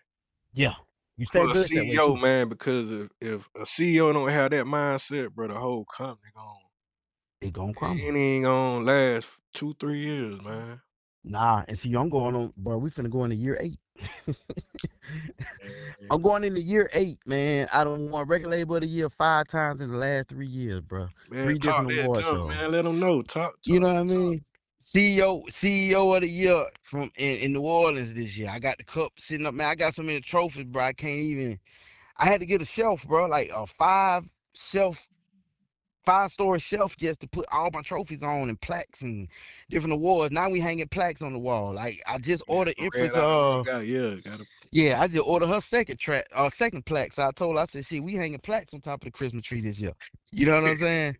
Yeah. You stay For a good that way CEO, too. man, because if a CEO don't have that mindset, bro, the whole company gone. It gonna crumble. It ain't gonna last 2, 3 years, man. Nah, and see, I'm going on, bro. We finna go into year 8. Man, I'm going into year 8, man. I don't won record label of the year 5 times in the last 3 years, bro. man, Three talk different that award junk, shows. man. Let them know. Talk, You talk know what I that talk. mean? CEO of the year from in New Orleans this year. I got the cup sitting up, man. I got so many trophies, bro. I can't even. I had to get a shelf, bro, like a shelf 5-story shelf just to put all my trophies on and plaques and different awards. Now we hanging plaques on the wall. Like I just Yeah, ordered Empress. ran out the room. Gotta. Yeah, I just ordered her second plaque. So I told her, I said, "Shit, we hanging plaques on top of the Christmas tree this year." You know what I'm saying?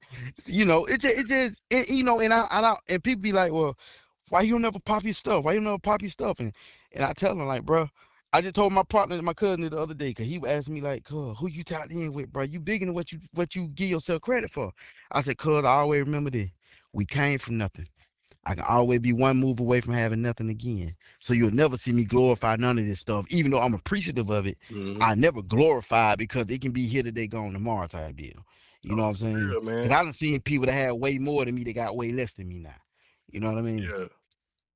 And and people be like, "Well, why you don't never pop your stuff? Why you don't never pop your stuff?" And I tell them like, bro, I just told my partner, my cousin the other day, cause he was asking me like, "Cuz, who you tapped in with, bro? You bigger than what you give yourself credit for." I said, "Cuz, I always remember this. We came from nothing. I can always be one move away from having nothing again. So you'll never see me glorify none of this stuff. Even though I'm appreciative of it, Mm-hmm. I never glorify it because it can be here today, gone tomorrow type deal. You know Oh, what I'm for saying? real, man. Because I done seen people that had way more than me that got way less than me now. You know what I mean? Yeah,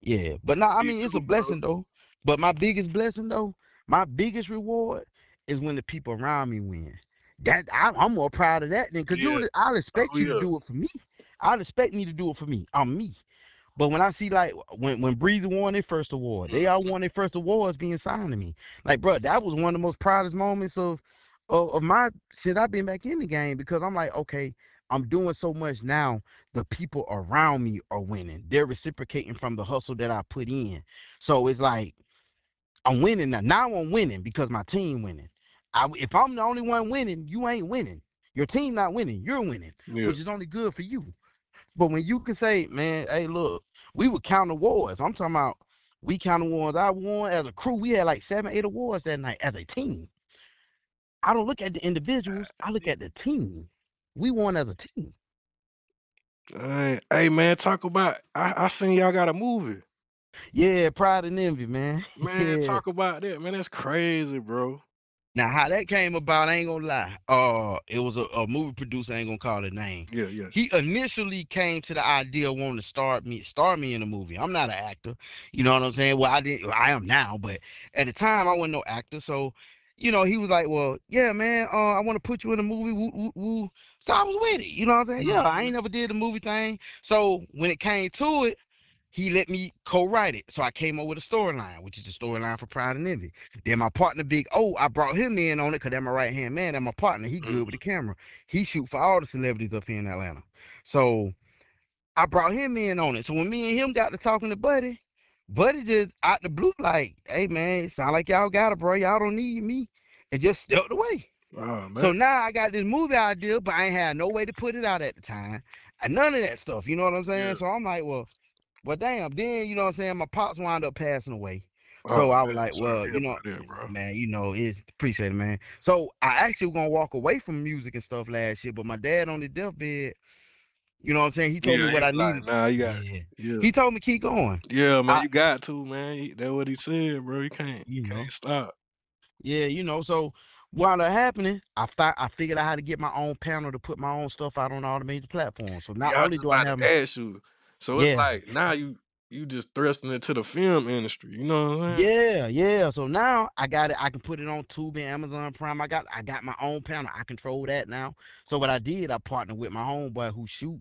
Yeah. But now, I me mean, it's a too, bro. blessing though. But my biggest blessing though, my biggest reward is when the people around me win. I'm more proud of that than because Yeah. I'll Oh expect you to yeah. do it for me. I'll expect me to do it for me. I'm me. But when I see like when Breezy won their first award, they all Mm-hmm. won their first awards being signed to me. Like, bro, that was one of the most proudest moments of my since I've been back in the game because I'm like, okay, I'm doing so much now. The people around me are winning. They're reciprocating from the hustle that I put in. So it's like I'm winning now. Now I'm winning because my team winning. If I'm the only one winning, you ain't winning. Your team not winning. You're winning, Yeah. which is only good for you. But when you can say, man, hey, look, we would count awards. I'm talking about we count awards. I won as a crew. We had like 7, 8 awards that night as a team. I don't look at the individuals. I look at the team. We won as a team. Hey, man, talk about. I seen y'all got a movie. Yeah, pride and envy, man. Man, Yeah. talk about that, man. That's crazy, bro. Now, how that came about, I ain't gonna lie. It was a movie producer, I ain't gonna call it name. Yeah, yeah. He initially came to the idea of wanting to star me in a movie. I'm not an actor, you know what I'm saying? Well, I am now, but at the time I wasn't no actor. So, he was like, "Well, yeah, man, I want to put you in a movie." Woo, woo, woo. So I was with it, you know what I'm saying? Yeah, I Mm-hmm. ain't never did the movie thing. So when it came to it, he let me co-write it. So I came up with a storyline, which is the storyline for Pride and Envy. Then my partner, Big O, I brought him in on it because that's my right hand man. And my partner, he good with the camera. He shoot for all the celebrities up here in Atlanta. So I brought him in on it. So when me and him got to talking to Buddy just out the blue, like, "Hey man, it sound like y'all got it, bro. Y'all don't need me." And just stepped away. Oh man. So now I got this movie idea, but I ain't had no way to put it out at the time. And none of that stuff. You know what I'm saying? Yeah. So I'm like, well, damn. Then you know what I'm saying. My pops wound up passing away, so Oh I was man. like, Sorry well, to hear about that, bro. man, it's appreciate it, man. So I actually was gonna walk away from music and stuff last year, but my dad on the deathbed. You know what I'm saying? He told me Yeah, he what I was like, needed. nah, you got, Yeah. yeah, He told me keep going. yeah, man, I, you got to, man. That's what he said, bro. you You know, can't stop. yeah, so while that happening, I figured out how to get my own panel to put my own stuff out on all the major platforms. So not Yeah, I was only just do I about have to ask you. So it's yeah, like now you just thrusting into the film industry. You know what I'm saying? yeah. So now I got it. I can put it on Tubi, Amazon Prime. I got my own panel. I control that now. So what I did, I partnered with my homeboy who shoot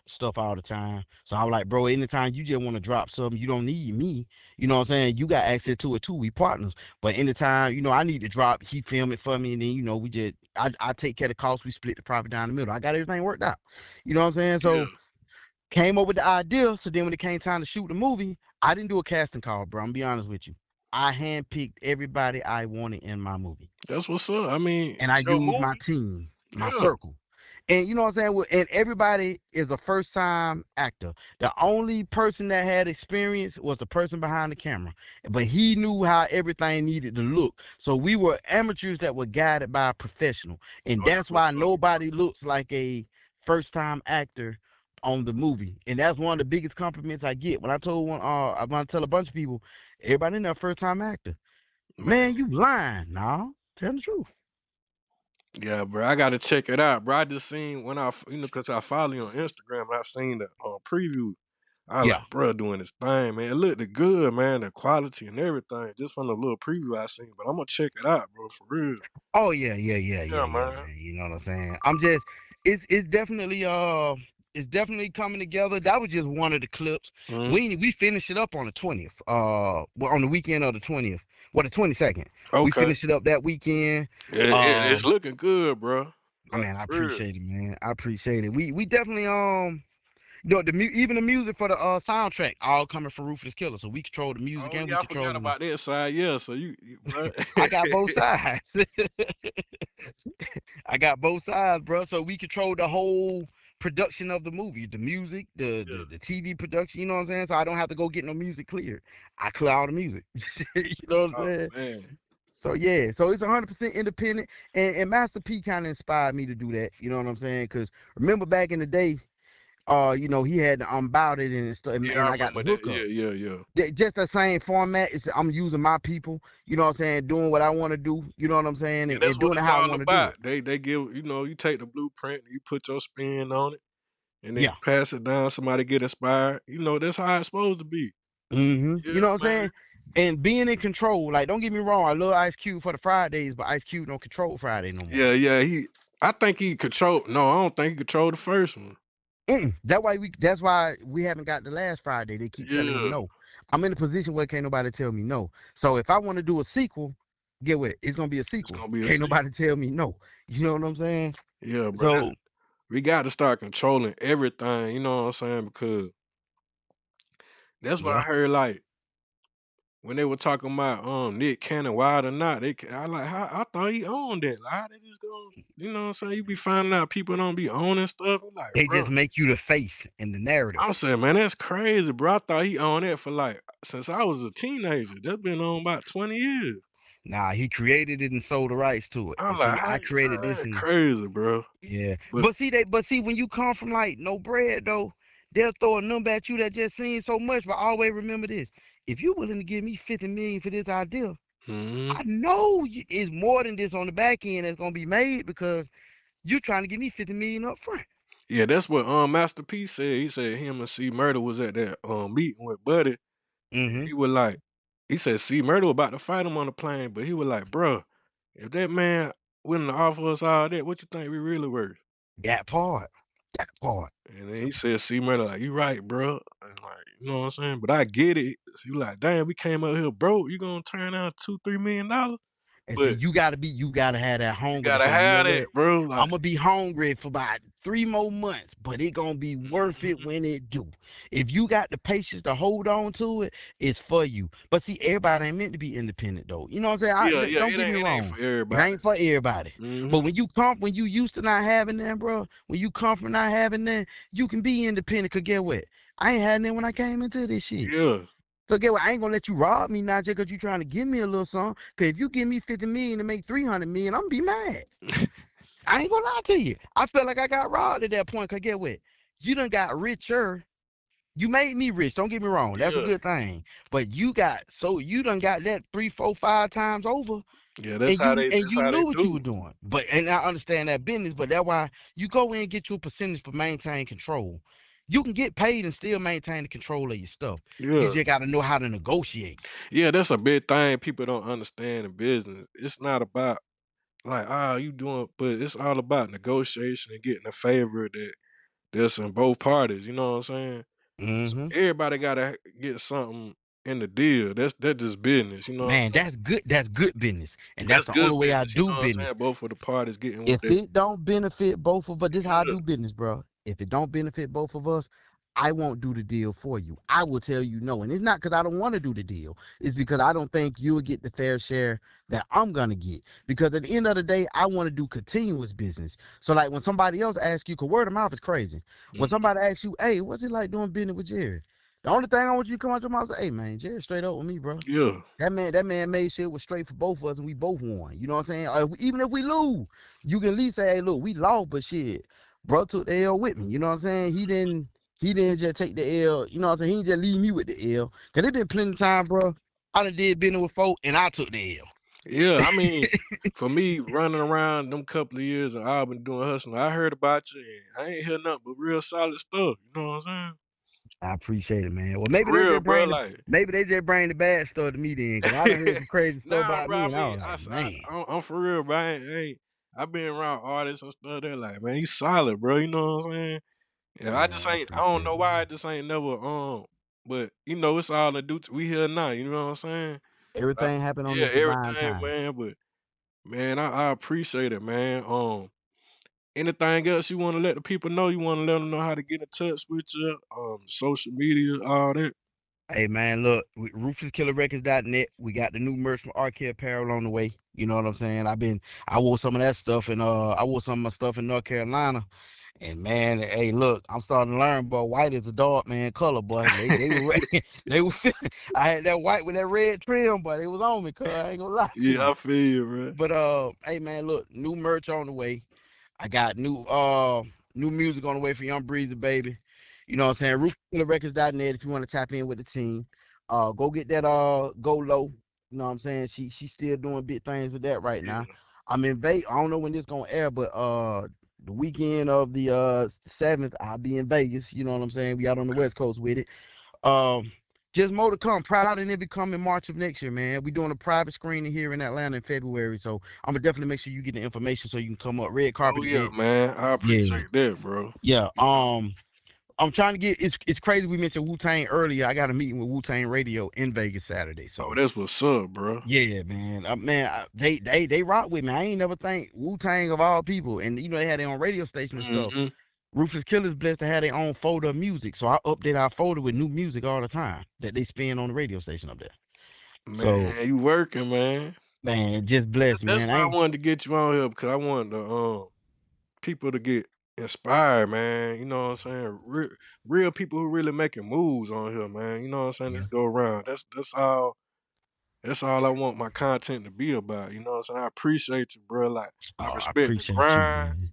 stuff all the time. So I was like, bro, anytime you just want to drop something, you don't need me. You know what I'm saying? You got access to it too. We partners. But anytime, I need to drop, he film it for me, and then we just I take care of the cost, we split the profit down the middle. I got everything worked out. You know what I'm saying? Yeah, So came up with the idea. So then when it came time to shoot the movie, I didn't do a casting call, bro. I'm gonna be honest with you. I handpicked everybody I wanted in my movie, that's what's up. I mean, and I it's your used my movie. team, my Yeah. circle. And you know what I'm saying? And everybody is a first time actor. The only person that had experience was the person behind the camera. But he knew how everything needed to look. So we were amateurs that were guided by a professional. And Oh, that's that's why what's up. nobody looks like a first time actor on the movie. And that's one of the biggest compliments I get. When I told I want to tell a bunch of people, everybody in there first time actor. Man, Man. you lying. No, tell the truth. Yeah, bro. I gotta check it out, bro. I just seen when cause I follow you on Instagram. I seen the preview. I Yeah. like, bro, doing this thing, man. It looked good, man. The quality and everything, just from the little preview I seen. But I'm gonna check it out, bro, for real. Oh yeah, Yeah, man. man. You know what I'm saying? I'm just it's definitely coming together. That was just one of the clips. Mhm. We finished it up on the 20th. Well, on the weekend of the 20th. Well, the 22nd. We Okay. finished it up that weekend. It's looking good, bro. Like Man, I for real. appreciate it, man. I appreciate it. We definitely even the music for the soundtrack all coming from Ruthless Killer. So we control the music Oh and we yeah, I forgot control the about that side. Yeah, so bro. I got both sides. I got both sides, bro. So we control the whole production of the movie, the music, the, Yeah. the the TV production. You know what I'm saying? So I don't have to go get no music cleared. I clear all the music. You know what I'm Oh saying? man. So yeah, so it's 100% independent, and Master P kind of inspired me to do that. You know what I'm saying? Because remember back in the day, he had the Unbound It and stuff, Yeah, and I I got the remember that. hookup. Yeah. Just the same format. I'm using my people. You know what I'm saying? Doing what I want to do. You know what I'm saying? Yeah, And that's what doing it it's how I all want to do about. it. They give you take the blueprint, you put your spin on it, and then Yeah. you pass it down. Somebody get inspired. That's how it's supposed to be. You Yeah, know what I'm man. saying? And being in control, like don't get me wrong, I love Ice Cube for the Fridays, but Ice Cube don't control Friday no more. Yeah. I think he controlled. No, I don't think he controlled the first one. That's why we haven't got the last Friday. They keep telling him Yeah, no. I'm in a position where can't nobody tell me no. So if I want to do a sequel, get what? It's gonna be a it's sequel. gonna be a Can't sequel. nobody tell me no. You know what I'm saying? Yeah, bro. So We got to start controlling everything. You know what I'm saying? Because that's what I yeah, heard. Like when they were talking about Nick Cannon wild or not, I like how I thought he owned that. Like how they just go, what I'm saying? You be finding out people don't be owning stuff. I'm like, they bro. just make you the face in the narrative. I'm saying, man, that's crazy, bro. I thought he owned that for like since I was a teenager. That's been on about 20 years. Nah, he created it and sold the rights to it. I'm And like, see, how I you, created man, this that's and crazy, bro. yeah. But But see, when you come from like no bread though, they'll throw a number at you that just seems so much. But always remember this: if you're willing to give me 50 million for this idea, mhm. I know it's more than this on the back end that's gonna be made because you're trying to give me 50 million up front. Yeah, that's what Master P said. He said him and C Murder was at that meeting with Buddy. And Mm-hmm. he was like, he said C Murder was about to fight him on the plane, but he was like, bro, if that man willing to offer us all that, what you think we really worth? That part. That part. And then he said C Murder like, you right, bro. And like, you know what I'm saying? But I get it. So you like, damn, we came up here broke. You gonna turn out $2-3 million? And see, But you gotta have that you hunger to gotta say, you know have that, what? bro. I'm Like, gonna be hungry for about 3 more months, but it gonna be worth it mhm. when it do. If you got the patience to hold on to it, it's for you. But see, everybody ain't meant to be independent though. You know what I'm saying? Yeah, Don't get me it ain't for wrong. It everybody. ain't for everybody. Hmm. But when you used to not having that, bro, when you come from not having that, you can be independent. Cause get what? I ain't had that when I came into this shit. Yeah. So get what? I ain't gonna let you rob me now just cause you trying to give me a little something. Cause if you give me 50 million to make 300 million, I'm gonna be mad. I ain't gonna lie to you. I felt like I got robbed at that point. Cause get what? You done got richer. You made me rich. Don't get me wrong. That's a Yeah, good thing. But you done got that 3, 4, 5 times over, yeah. and That's you how they knew what you do. were doing. But and I understand that business, but that's why you go in and get you a percentage for maintain control. You can get paid and still maintain the control of your stuff. You Yeah, just got to know how to negotiate. yeah. That's a big thing people don't understand in business. It's not about like you doing, but it's all about negotiation and getting a favor that's in both parties. You know what I'm saying? So Hmm. everybody gotta get something in the deal. That's just business. You know what Man, I'm saying? that's good. That's good business, and that's That's the only good way I business. You do know what I'm business. saying? Both of the parties getting what If they it don't benefit both of us, this is how I yeah. do business, bro. If it don't benefit both of us, I won't do the deal for you. I will tell you no. And it's not because I don't want to do the deal. It's because I don't think you'll get the fair share that I'm gonna get. Because at the end of the day, I want to do continuous business. So like when somebody else asks you, cause word of mouth is crazy. When Mhm. somebody asks you, hey, what's it like doing business with Jerry? The only thing I want you to come out your mouth is, hey man, Jerry straight up with me, bro. Yeah. That man made sure it was straight for both of us, and we both won. You know what I'm saying? Even if we lose, you can at least say, "Hey, look, we lost, but shit, bro took the L with me." You know what I'm saying? He didn't just take the L. You know what I'm saying? He didn't just leave me with the L. Cause it been plenty of time, bro. I done did business with folk, and I took the L. Yeah. I mean, for me running around them couple of years and I've been doing hustling, I heard about you and I ain't heard nothing but real solid stuff. You know what I'm saying? I appreciate it, man. Well, For real, bro. Like maybe they just bring the bad stuff to me then, cause I done heard some crazy stuff nah, about bro. me, I and I mean, was like, man, I'm for real, bro. I been around artists and stuff. They're like, man, you solid, bro. You know what I'm saying? Yeah, I just man, I ain't. I don't appreciate know it, why man. I just ain't never. But it's all to do. We here now. You know what I'm saying? Like, Everything happened on yeah, this divine everything, time. man. But man, I appreciate it, man. Anything else you want to let the people know? You want to let them know how to get in touch with you? Social media, all that. Hey man, look, ruthlesskillerrecords.net. We got the new merch from RK Apparel on the way. You know what I'm saying? I wore some of that stuff and I wore some of my stuff in North Carolina. And man, hey, look, I'm starting to learn, boy. White is a dog man color, boy. They were they were I had that white with that red trim, but it was on me, cuz I ain't gonna lie to Yeah, you. I feel you, bro. But hey man, look, new merch on the way. I got new music on the way for Young Breezy, baby. You know what I'm saying? RuthlessKillerRecords.net if you want to tap in with the team. Go get that Go Low. You know what I'm saying? She's still doing big things with that right now. Yeah. I'm in Vegas. I don't know when this gonna air, but the weekend of the 7th, I'll be in Vegas. You know what I'm saying? We out on the Okay. West Coast with it. Um, just more to come. Proud and it be coming March of next year, man. We doing a private screening here in Atlanta in February, so I'm gonna definitely make sure you get the information so you can come up. Red Oh carpet yeah, event. man. I Yeah, appreciate that, bro. yeah. You know. I'm trying to get. It's crazy. We mentioned Wu Tang earlier. I got a meeting with Wu Tang Radio in Vegas Saturday. Oh, So that's what's up, bro. yeah, man. They rock with me. I ain't never think Wu Tang of all people, and they had their own radio station and stuff. Hmm. Ruthless Killers blessed to have their own folder of music, so I update our folder with new music all the time that they spin on the radio station up there. So, Man, you working, man. man, just blessed, That's man. why I wanted to get you on here because I wanted the people to get inspired, man. You know what I'm saying? Real people who really making moves on here, man. You know what I'm saying? Yeah. Let's go around. That's all I want my content to be about. You know what I'm saying? I appreciate you, bro. Like I Oh, I respect the appreciate you, grind. man.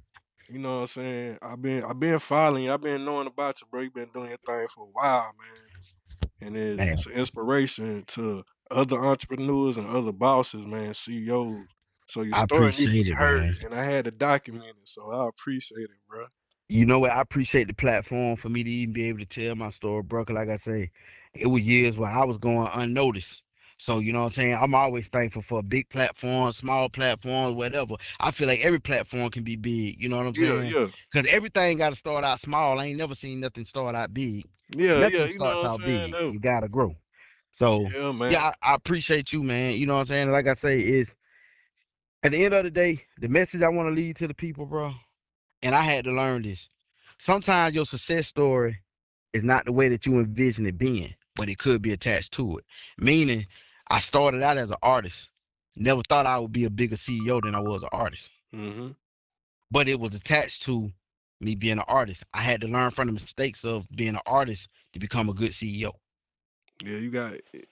You know what I'm saying? I've been following you. I've been knowing about you, bro. You've been doing your thing for a while, man. And Man, it's an inspiration to other entrepreneurs and other bosses, man, CEOs. So your I story need to appreciate be it, heard, man. and I had to document it, so I appreciate it, bro. You know what? I appreciate the platform for me to even be able to tell my story, bro. 'Cause like I say, it was years where I was going unnoticed. So, you know what I'm saying? I'm always thankful for big platforms, small platforms, whatever. I feel like every platform can be big. You know what I'm Yeah, saying? yeah, Because everything got to start out small. I ain't never seen nothing start out big. yeah, yeah. Nothing You know starts what out I'm saying, big. though. You got to grow. So, Yeah, man. yeah, I appreciate you, man. You know what I'm saying? Like I say, is at the end of the day, the message I want to leave to the people, bro, and I had to learn this. Sometimes your success story is not the way that you envision it being, but it could be attached to it. Meaning, I started out as an artist. Never thought I would be a bigger CEO than I was an artist. Mhm. But it was attached to me being an artist. I had to learn from the mistakes of being an artist to become a good CEO. Yeah,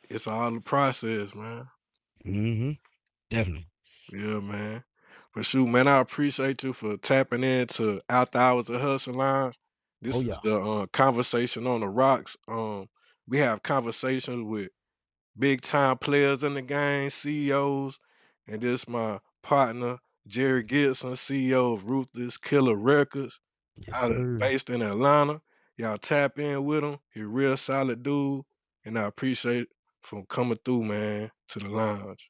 it's all the process, man. Hmm. Definitely. Yeah, man. But shoot, man, I appreciate you for tapping into After Hours of Hustle Lounge. This Oh is yeah. the conversation on the rocks. We have conversations with big time players in the game, CEOs, and this my partner Jerry Gibson, CEO of Ruthless Killer Records, Yes, sir. based in Atlanta. Y'all tap in with him. He real solid dude, and I appreciate from coming through, man, to the lounge.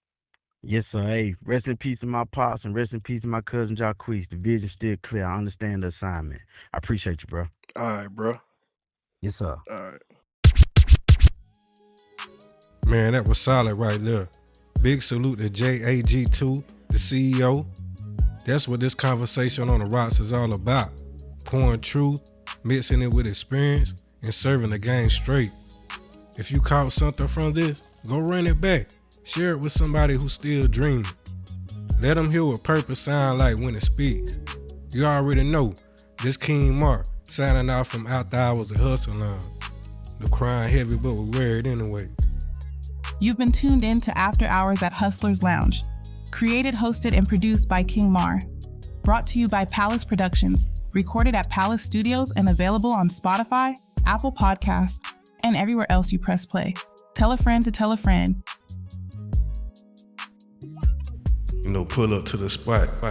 Yes, sir. Hey, rest in peace to my pops and rest in peace to my cousin Jacquees. The vision's still clear. I understand the assignment. I appreciate you, bro. All right, bro. Yes, sir. All right. Man, that was solid right there. Big salute to JAG2, the CEO. That's what this conversation on the rocks is all about. Pouring truth, mixing it with experience, and serving the game straight. If you caught something from this, go run it back. Share it with somebody who's still dreaming. Let them hear what purpose sound like when it speaks. You already know, this King Mark, signing out from After Hours at Hustle Lounge. The crying heavy, but we wear it anyway. You've been tuned in to After Hours at Hustlers Lounge. Created, hosted, and produced by King Mar. Brought to you by Palace Productions. Recorded at Palace Studios and available on Spotify, Apple Podcasts, and everywhere else you press play. Tell a friend to tell a friend. Pull up to the spot.